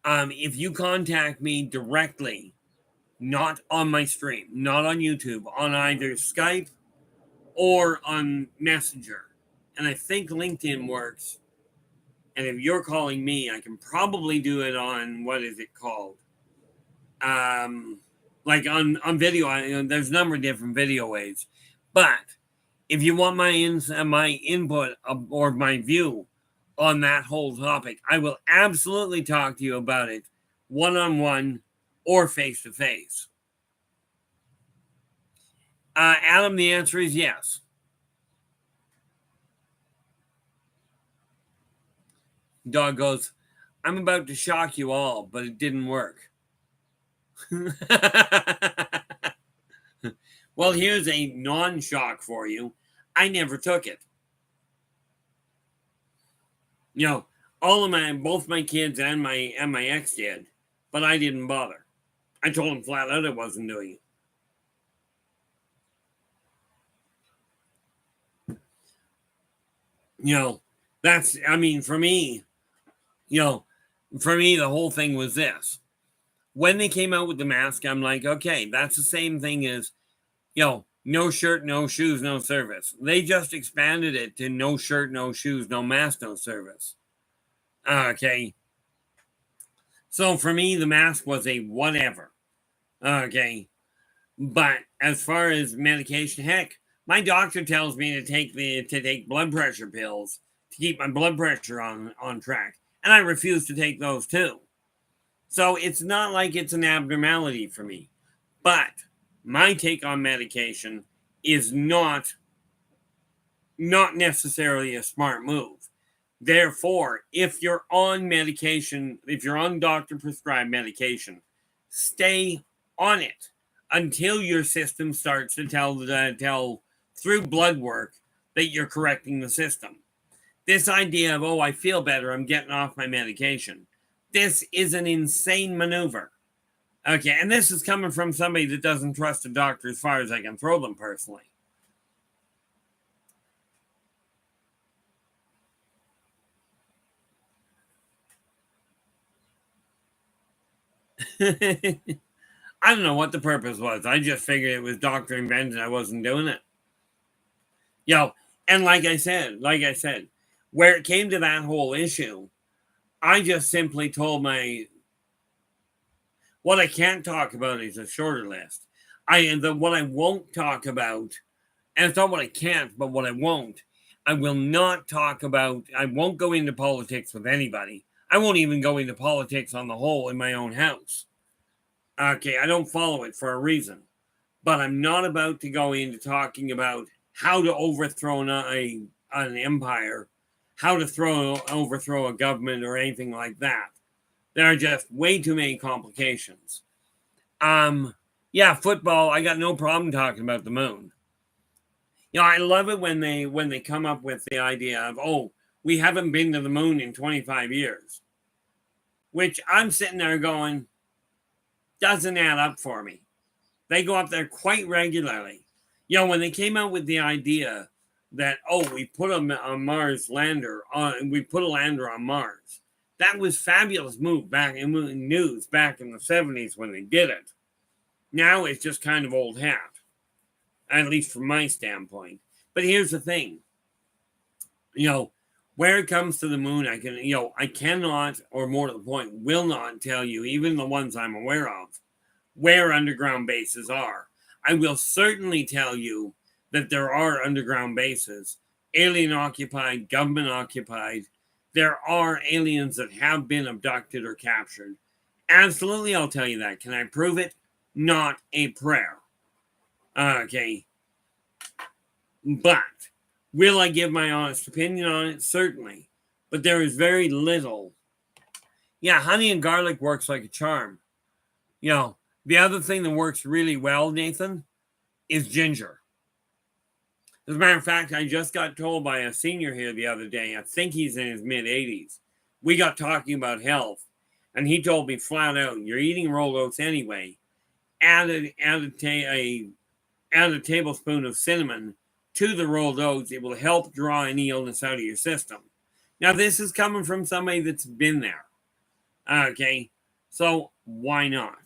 If you contact me directly, not on my stream, not on YouTube, on either Skype or on Messenger, and I think LinkedIn works. And if you're calling me, I can probably do it on what is it called? Like on video. There's a number of different video ways, but if you want my input or my view on that whole topic, I will absolutely talk to you about it one-on-one or face-to-face. Adam, the answer is yes. Dog goes, I'm about to shock you all, but it didn't work. Well, here's a non-shock for you. I never took it. Both my kids and my ex did, but I didn't bother. I told them flat out I wasn't doing it. For me, the whole thing was this. When they came out with the mask, I'm like, okay, that's the same thing as, no shirt, no shoes, no service. They just expanded it to no shirt, no shoes, no mask, no service. Okay. So for me, the mask was a whatever. Okay. But as far as medication, heck, my doctor tells me to take blood pressure pills to keep my blood pressure on track. And I refuse to take those too. So it's not like it's an abnormality for me. But my take on medication is not necessarily a smart move. Therefore, if you're on medication, if you're on doctor prescribed medication, stay on it until your system starts to tell through blood work that you're correcting the system. This idea of, I feel better, I'm getting off my medication. This is an insane maneuver. Okay, and this is coming from somebody that doesn't trust a doctor as far as I can throw them personally. I don't know what the purpose was. I just figured it was doctor invented. I wasn't doing it. And like I said, where it came to that whole issue, I just simply told what I can't talk about is a shorter list. What I won't talk about, and it's not what I can't, but what I won't. I will not talk about. I won't go into politics with anybody. I won't even go into politics on the whole in my own house. Okay, I don't follow it for a reason. But I'm not about to go into talking about how to overthrow an empire, how to overthrow a government or anything like that. There are just way too many complications. Yeah, football, I got no problem talking about the moon. I love it when they come up with the idea of, oh, we haven't been to the moon in 25 years. Which I'm sitting there going, doesn't add up for me. They go up there quite regularly. When they came out with the idea that, oh, we put a Mars lander on, we put a lander on Mars. That was fabulous move back in news back in the 70s when they did it. Now it's just kind of old hat, at least from my standpoint. But here's the thing. Where it comes to the moon, I cannot, or more to the point, will not tell you, even the ones I'm aware of, where underground bases are. I will certainly tell you that there are underground bases, alien occupied, government occupied. There are aliens that have been abducted or captured. Absolutely, I'll tell you that. Can I prove it? Not a prayer. Okay. But will I give my honest opinion on it? Certainly. But there is very little. Yeah, honey and garlic works like a charm. The other thing that works really well, Nathan, is ginger. As a matter of fact, I just got told by a senior here the other day, I think he's in his mid-80s. We got talking about health, and he told me flat out, you're eating rolled oats anyway. Add a tablespoon of cinnamon to the rolled oats. It will help draw any illness out of your system. Now, this is coming from somebody that's been there. Okay, so why not?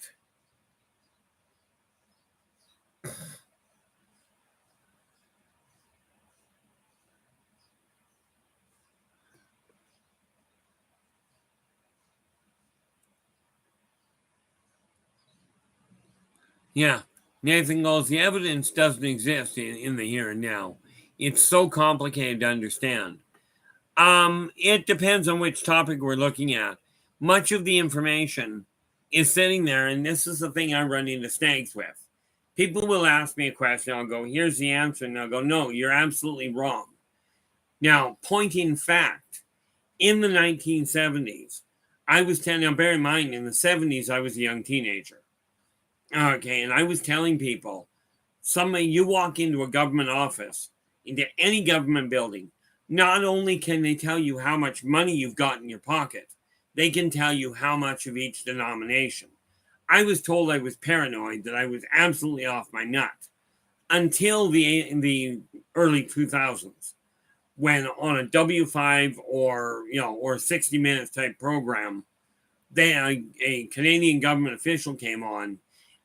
Yeah, Nathan goes, the evidence doesn't exist in the here and now. It's so complicated to understand. It depends on which topic we're looking at. Much of the information is sitting there, and this is the thing I run into snags with. People will ask me a question, I'll go, here's the answer, and I'll go, no, you're absolutely wrong. Now, point in fact, in the 1970s, now bear in mind, in the 70s, I was a young teenager. Okay, and I was telling people, you walk into a government office, into any government building, not only can they tell you how much money you've got in your pocket, they can tell you how much of each denomination. I was told I was paranoid, that I was absolutely off my nut, until the early 2000s, when on a W5 or 60 Minutes type program, a Canadian government official came on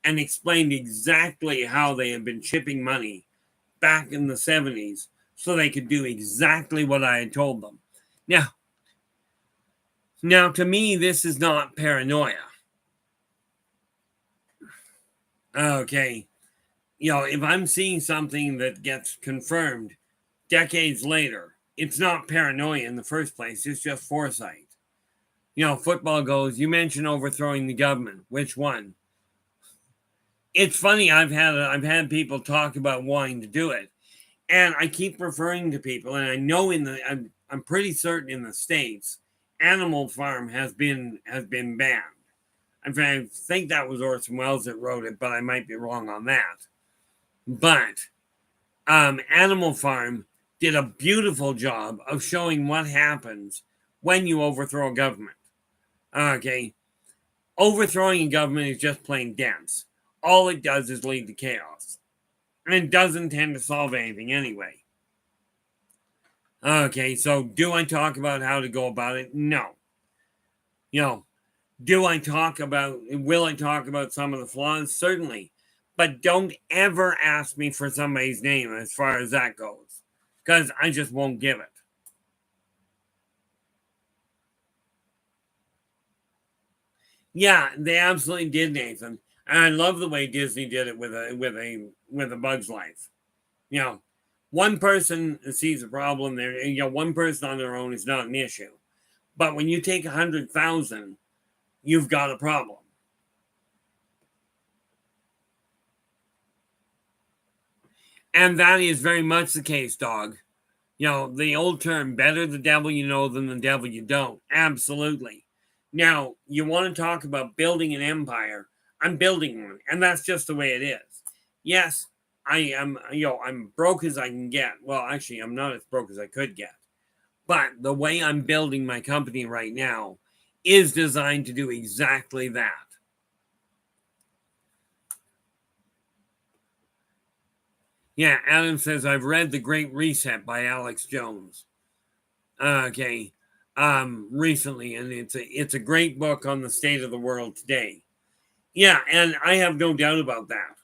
and explained exactly how they had been chipping money back in the 70s so they could do exactly what I had told them. Now to me, this is not paranoia. Okay. If I'm seeing something that gets confirmed decades later, it's not paranoia in the first place. It's just foresight. Football goes, you mentioned overthrowing the government. Which one? It's funny. I've had people talk about wanting to do it, and I keep referring to people, and I know I'm pretty certain in the States, Animal Farm has been banned. In fact, I think that was Orson Welles that wrote it, but I might be wrong on that. But Animal Farm did a beautiful job of showing what happens when you overthrow a government. Okay, overthrowing a government is just plain dense. All it does is lead to chaos. And it doesn't tend to solve anything anyway. Okay, so do I talk about how to go about it? No. Will I talk about some of the flaws? Certainly. But don't ever ask me for somebody's name as far as that goes, because I just won't give it. Yeah, they absolutely did, Nathan. And I love the way Disney did it with a Bug's Life. One person sees a problem there. One person on their own is not an issue. But when you take 100,000, you've got a problem. And that is very much the case, dog. You know, the old term, better the devil you know than the devil you don't. Absolutely. Now, you want to talk about building an empire. I'm building one, and that's just the way it is. Yes, I am, I'm broke as I can get. Well, actually, I'm not as broke as I could get. But the way I'm building my company right now is designed to do exactly that. Yeah, Adam says, I've read The Great Reset by Alex Jones. Okay. Recently, and it's a great book on the state of the world today. Yeah, and I have no doubt about that.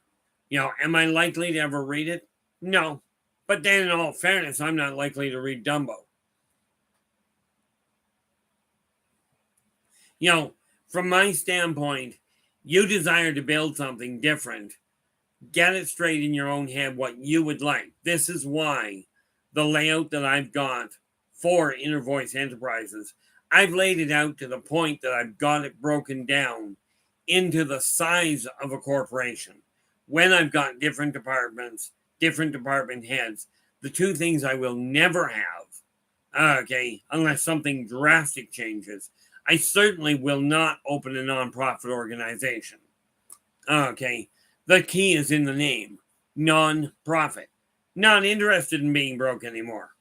You know, am I likely to ever read it? No. But then in all fairness, I'm not likely to read Dumbo. You know, from my standpoint, you desire to build something different. Get it straight in your own head what you would like. This is why the layout that I've got for Inner Voice Enterprises, I've laid it out to the point that I've got it broken down into the size of a corporation. When I've got different departments, different department heads, the two things I will never have, okay, unless something drastic changes, I certainly will not open a nonprofit organization. Okay, the key is in the name, non-profit. Not interested in being broke anymore.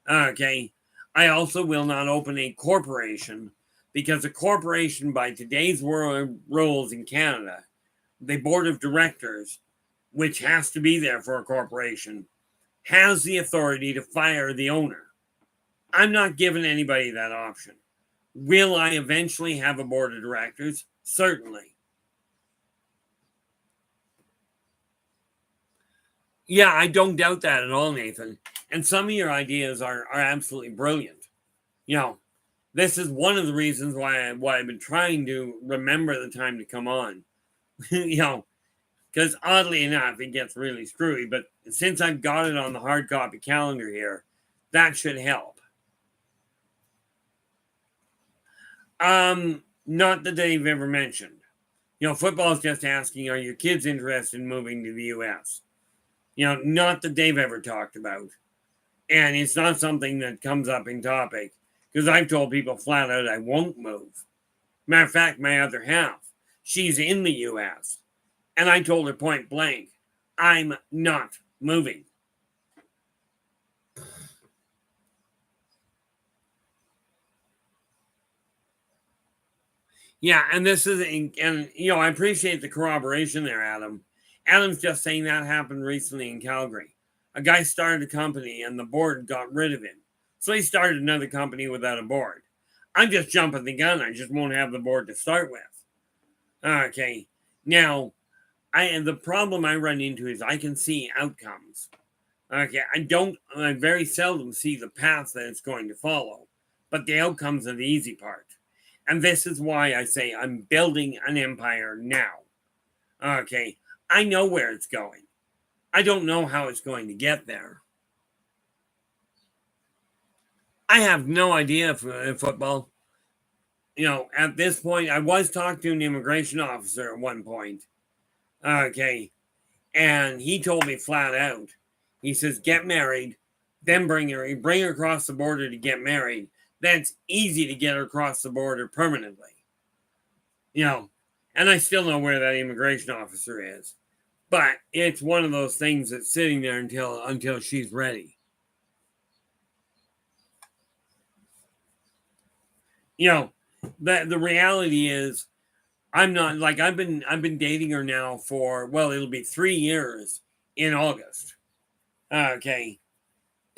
Okay, I also will not open a corporation because a corporation, by today's rules in Canada, the board of directors, which has to be there for a corporation, has the authority to fire the owner. I'm not giving anybody that option. Will I eventually have a board of directors? Certainly. Yeah, I don't doubt that at all, Nathan. And some of your ideas are absolutely brilliant. You know, this is one of the reasons why I've been trying to remember the time to come on. You know, because oddly enough, it gets really screwy. But since I've got it on the hard copy calendar here, that should help. Not that they've ever mentioned. You know, football's just asking, are your kids interested in moving to the U.S.? You know, not that they've ever talked about. And it's not something that comes up in topic because I've told people flat out I won't move. Matter of fact, my other half, she's in the U.S. And I told her point blank, I'm not moving. Yeah, and this is, and you know, I appreciate the corroboration there, Adam. Adam's just saying that happened recently in Calgary. A guy started a company and the board got rid of him. So he started another company without a board. I'm just jumping the gun. I just won't have the board to start with. Okay. Now, the problem I run into is I can see outcomes. Okay. I very seldom see the path that it's going to follow, but the outcomes are the easy part. And this is why I say I'm building an empire now. Okay. I know where it's going. I don't know how it's going to get there. I have no idea for football. You know, at this point, I was talking to an immigration officer at one point. Okay. And he told me flat out, he says, get married, then bring her across the border to get married. That's easy to get her across the border permanently. You know, and I still know where that immigration officer is. But it's one of those things that's sitting there until she's ready. You know, the reality is I'm not like I've been dating her now for, well, it'll be 3 years in August. Okay.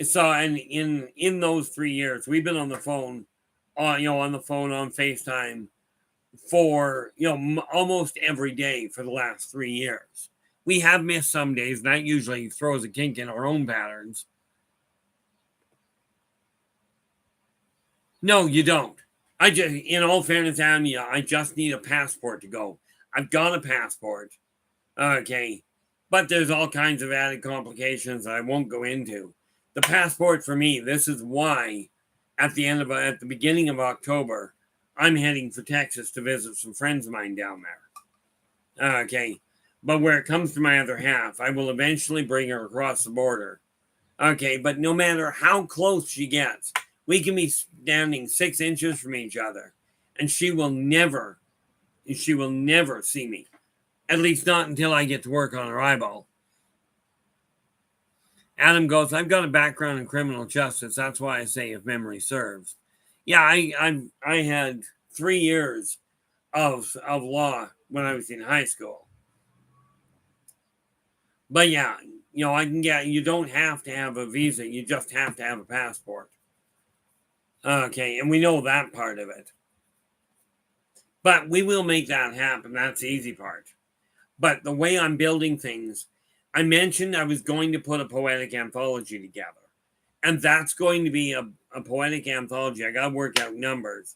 So and in those 3 years, we've been on the phone on the phone on FaceTime for almost every day for the last 3 years. We have missed some days, and that usually throws a kink in our own patterns. No, you don't. I just, in all fairness, Anya, I just need a passport to go. I've got a passport. Okay. But there's all kinds of added complications that I won't go into. The passport for me, this is why at the beginning of October, I'm heading for Texas to visit some friends of mine down there. Okay. But where it comes to my other half, I will eventually bring her across the border. Okay, but no matter how close she gets, we can be standing 6 inches from each other, and she will never see me. At least not until I get to work on her eyeball. Adam goes, I've got a background in criminal justice. That's why I say if memory serves. Yeah, I had 3 years of law when I was in high school. But yeah, I can get, you don't have to have a visa. You just have to have a passport. Okay, and we know that part of it. But we will make that happen. That's the easy part. But the way I'm building things, I mentioned I was going to put a poetic anthology together. And that's going to be a poetic anthology. I got to work out numbers.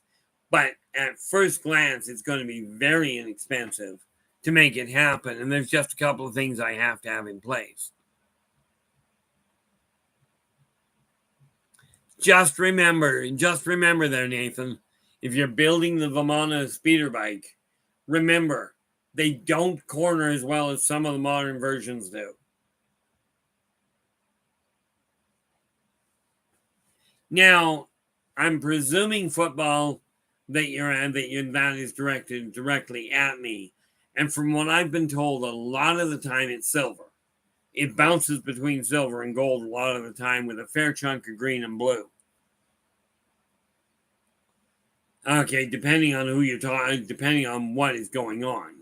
But at first glance, it's going to be very inexpensive to make it happen. And there's just a couple of things I have to have in place. Just remember there, Nathan, if you're building the Vimana speeder bike, remember, they don't corner as well as some of the modern versions do. Now, I'm presuming football that that is directed directly at me. And from what I've been told, a lot of the time it's silver. It bounces between silver and gold a lot of the time with a fair chunk of green and blue. Okay, depending on who you're talking, depending on what is going on.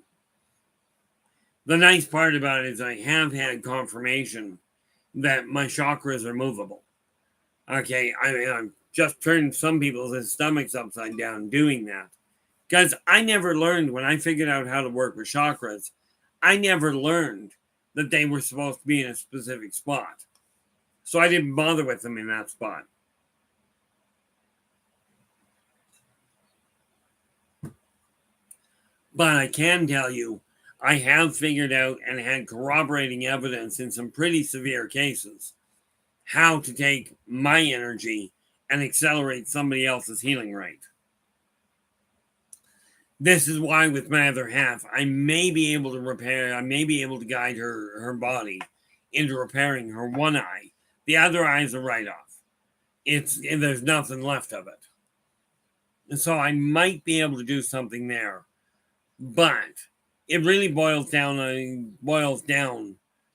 The nice part about it is I have had confirmation that my chakras are movable. Okay, I mean, I've just turned some people's stomachs upside down doing that. Because I never learned, when I figured out how to work with chakras, I never learned that they were supposed to be in a specific spot. So I didn't bother with them in that spot. But I can tell you, I have figured out and had corroborating evidence in some pretty severe cases how to take my energy and accelerate somebody else's healing rate. This is why with my other half, I may be able to guide her body into repairing her one eye. The other eye is a write-off. There's nothing left of it. And so I might be able to do something there. But it really boils down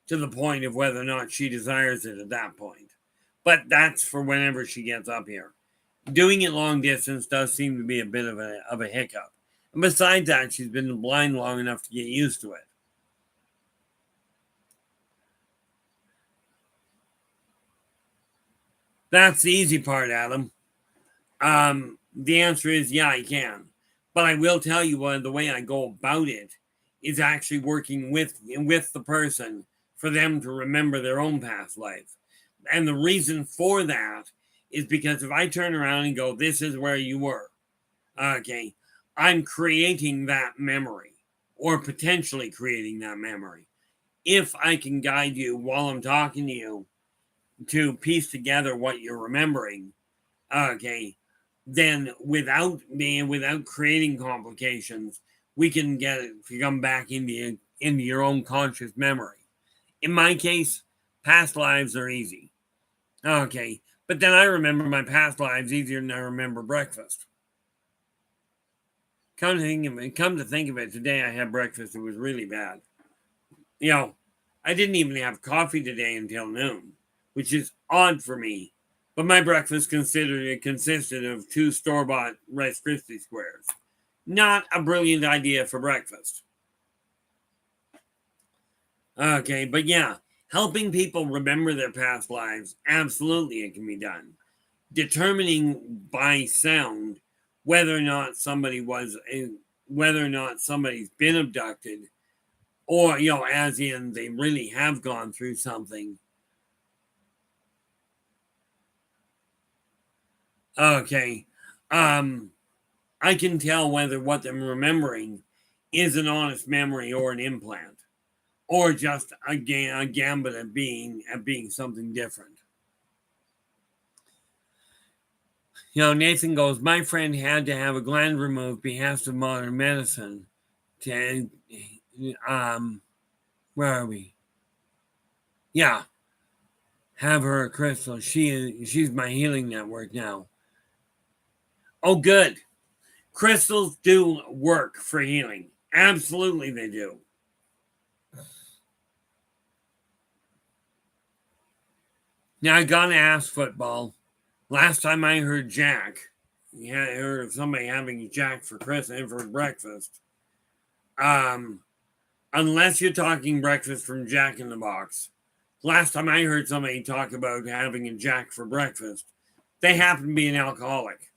to the point of whether or not she desires it at that point. But that's for whenever she gets up here. Doing it long distance does seem to be a bit of a hiccup. And besides that, she's been blind long enough to get used to it. That's the easy part, Adam. The answer is yeah, I can. But I will tell you the way I go about it is actually working with the person for them to remember their own past life. And the reason for that is because if I turn around and go, this is where you were, okay, I'm creating that memory or potentially creating that memory. If I can guide you while I'm talking to you to piece together what you're remembering, okay, then without creating complications, we can get it to come back into your own conscious memory. In my case, past lives are easy. Okay, but then I remember my past lives easier than I remember breakfast. Come to think of it, today I had breakfast. It was really bad. I didn't even have coffee today until noon, which is odd for me. But my breakfast consisted of 2 store-bought Rice Krispie squares. Not a brilliant idea for breakfast. Okay, but yeah, helping people remember their past lives, absolutely it can be done. Determining by sound whether or not somebody's been abducted, or as in they really have gone through something. Okay, I can tell whether what they're remembering is an honest memory or an implant, or just a gambit at being something different. Nathan goes, my friend had to have a gland removed behest of modern medicine. Where are we? Yeah. Have her, Crystal. She's my healing network now. Oh, good. Crystals do work for healing. Absolutely, they do. Now, I gotta ask football. Last time I heard Jack, yeah, I heard of somebody having Jack for Christmas for breakfast. Um, unless you're talking breakfast from Jack in the Box. Last time I heard somebody talk about having a Jack for breakfast, they happen to be an alcoholic.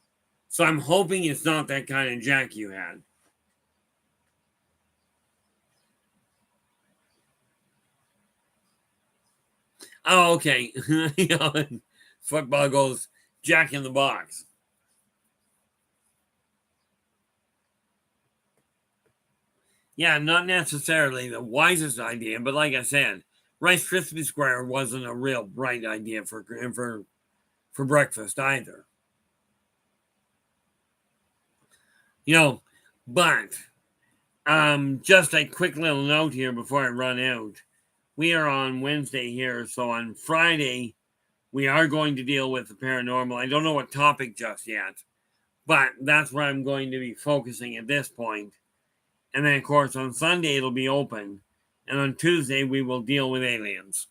So I'm hoping it's not that kind of Jack you had. Oh, okay. Football goes Jack in the Box. Yeah, not necessarily the wisest idea, but like I said, Rice Krispie Square wasn't a real bright idea for breakfast either. You know, but just a quick little note here before I run out. We are on Wednesday here, so on Friday we are going to deal with the paranormal. I don't know what topic just yet, but that's where I'm going to be focusing at this point. And then, of course, on Sunday it'll be open, and on Tuesday we will deal with aliens.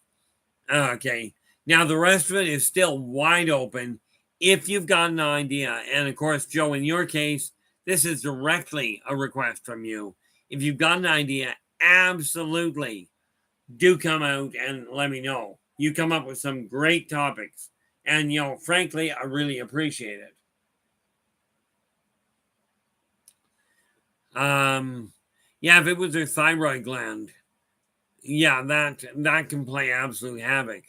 Okay. Now the rest of it is still wide open if you've got an idea. And of course, Joe, in your case, this is directly a request from you. If you've got an idea, absolutely do come out and let me know. You come up with some great topics. And, frankly, I really appreciate it. Yeah, if it was their thyroid gland, yeah, that can play absolute havoc.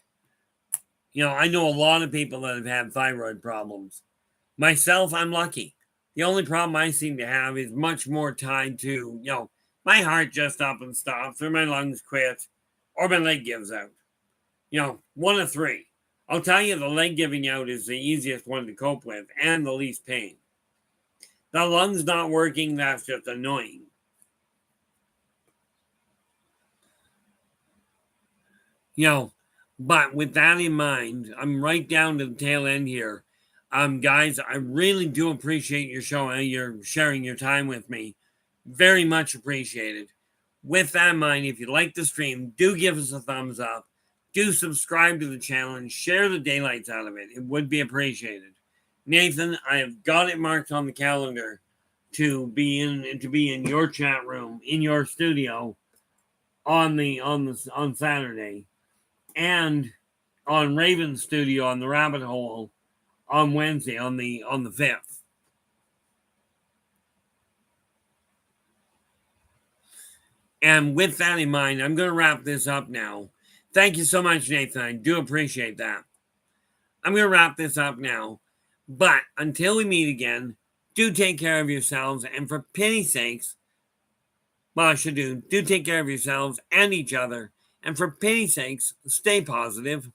I know a lot of people that have had thyroid problems. Myself, I'm lucky. The only problem I seem to have is much more tied to, my heart just up and stops, or my lungs quit, or my leg gives out. One of three. I'll tell you, the leg giving out is the easiest one to cope with and the least pain. The lungs not working, that's just annoying. But with that in mind, I'm right down to the tail end here. Guys, I really do appreciate your sharing your time with me. Very much appreciated. With that in mind, if you like the stream, do give us a thumbs up. Do subscribe to the channel and share the daylights out of it. It would be appreciated. Nathan, I have got it marked on the calendar to be in your chat room, in your studio on Saturday, and on Raven's studio on the Rabbit Hole on Wednesday on the 5th. And with that in mind, I'm going to wrap this up now. Thank you so much, Nathan. I do appreciate that. I'm going to wrap this up now. But until we meet again, do take care of yourselves. And for pity's sakes, well, I should do take care of yourselves and each other. And for pity's sakes, stay positive.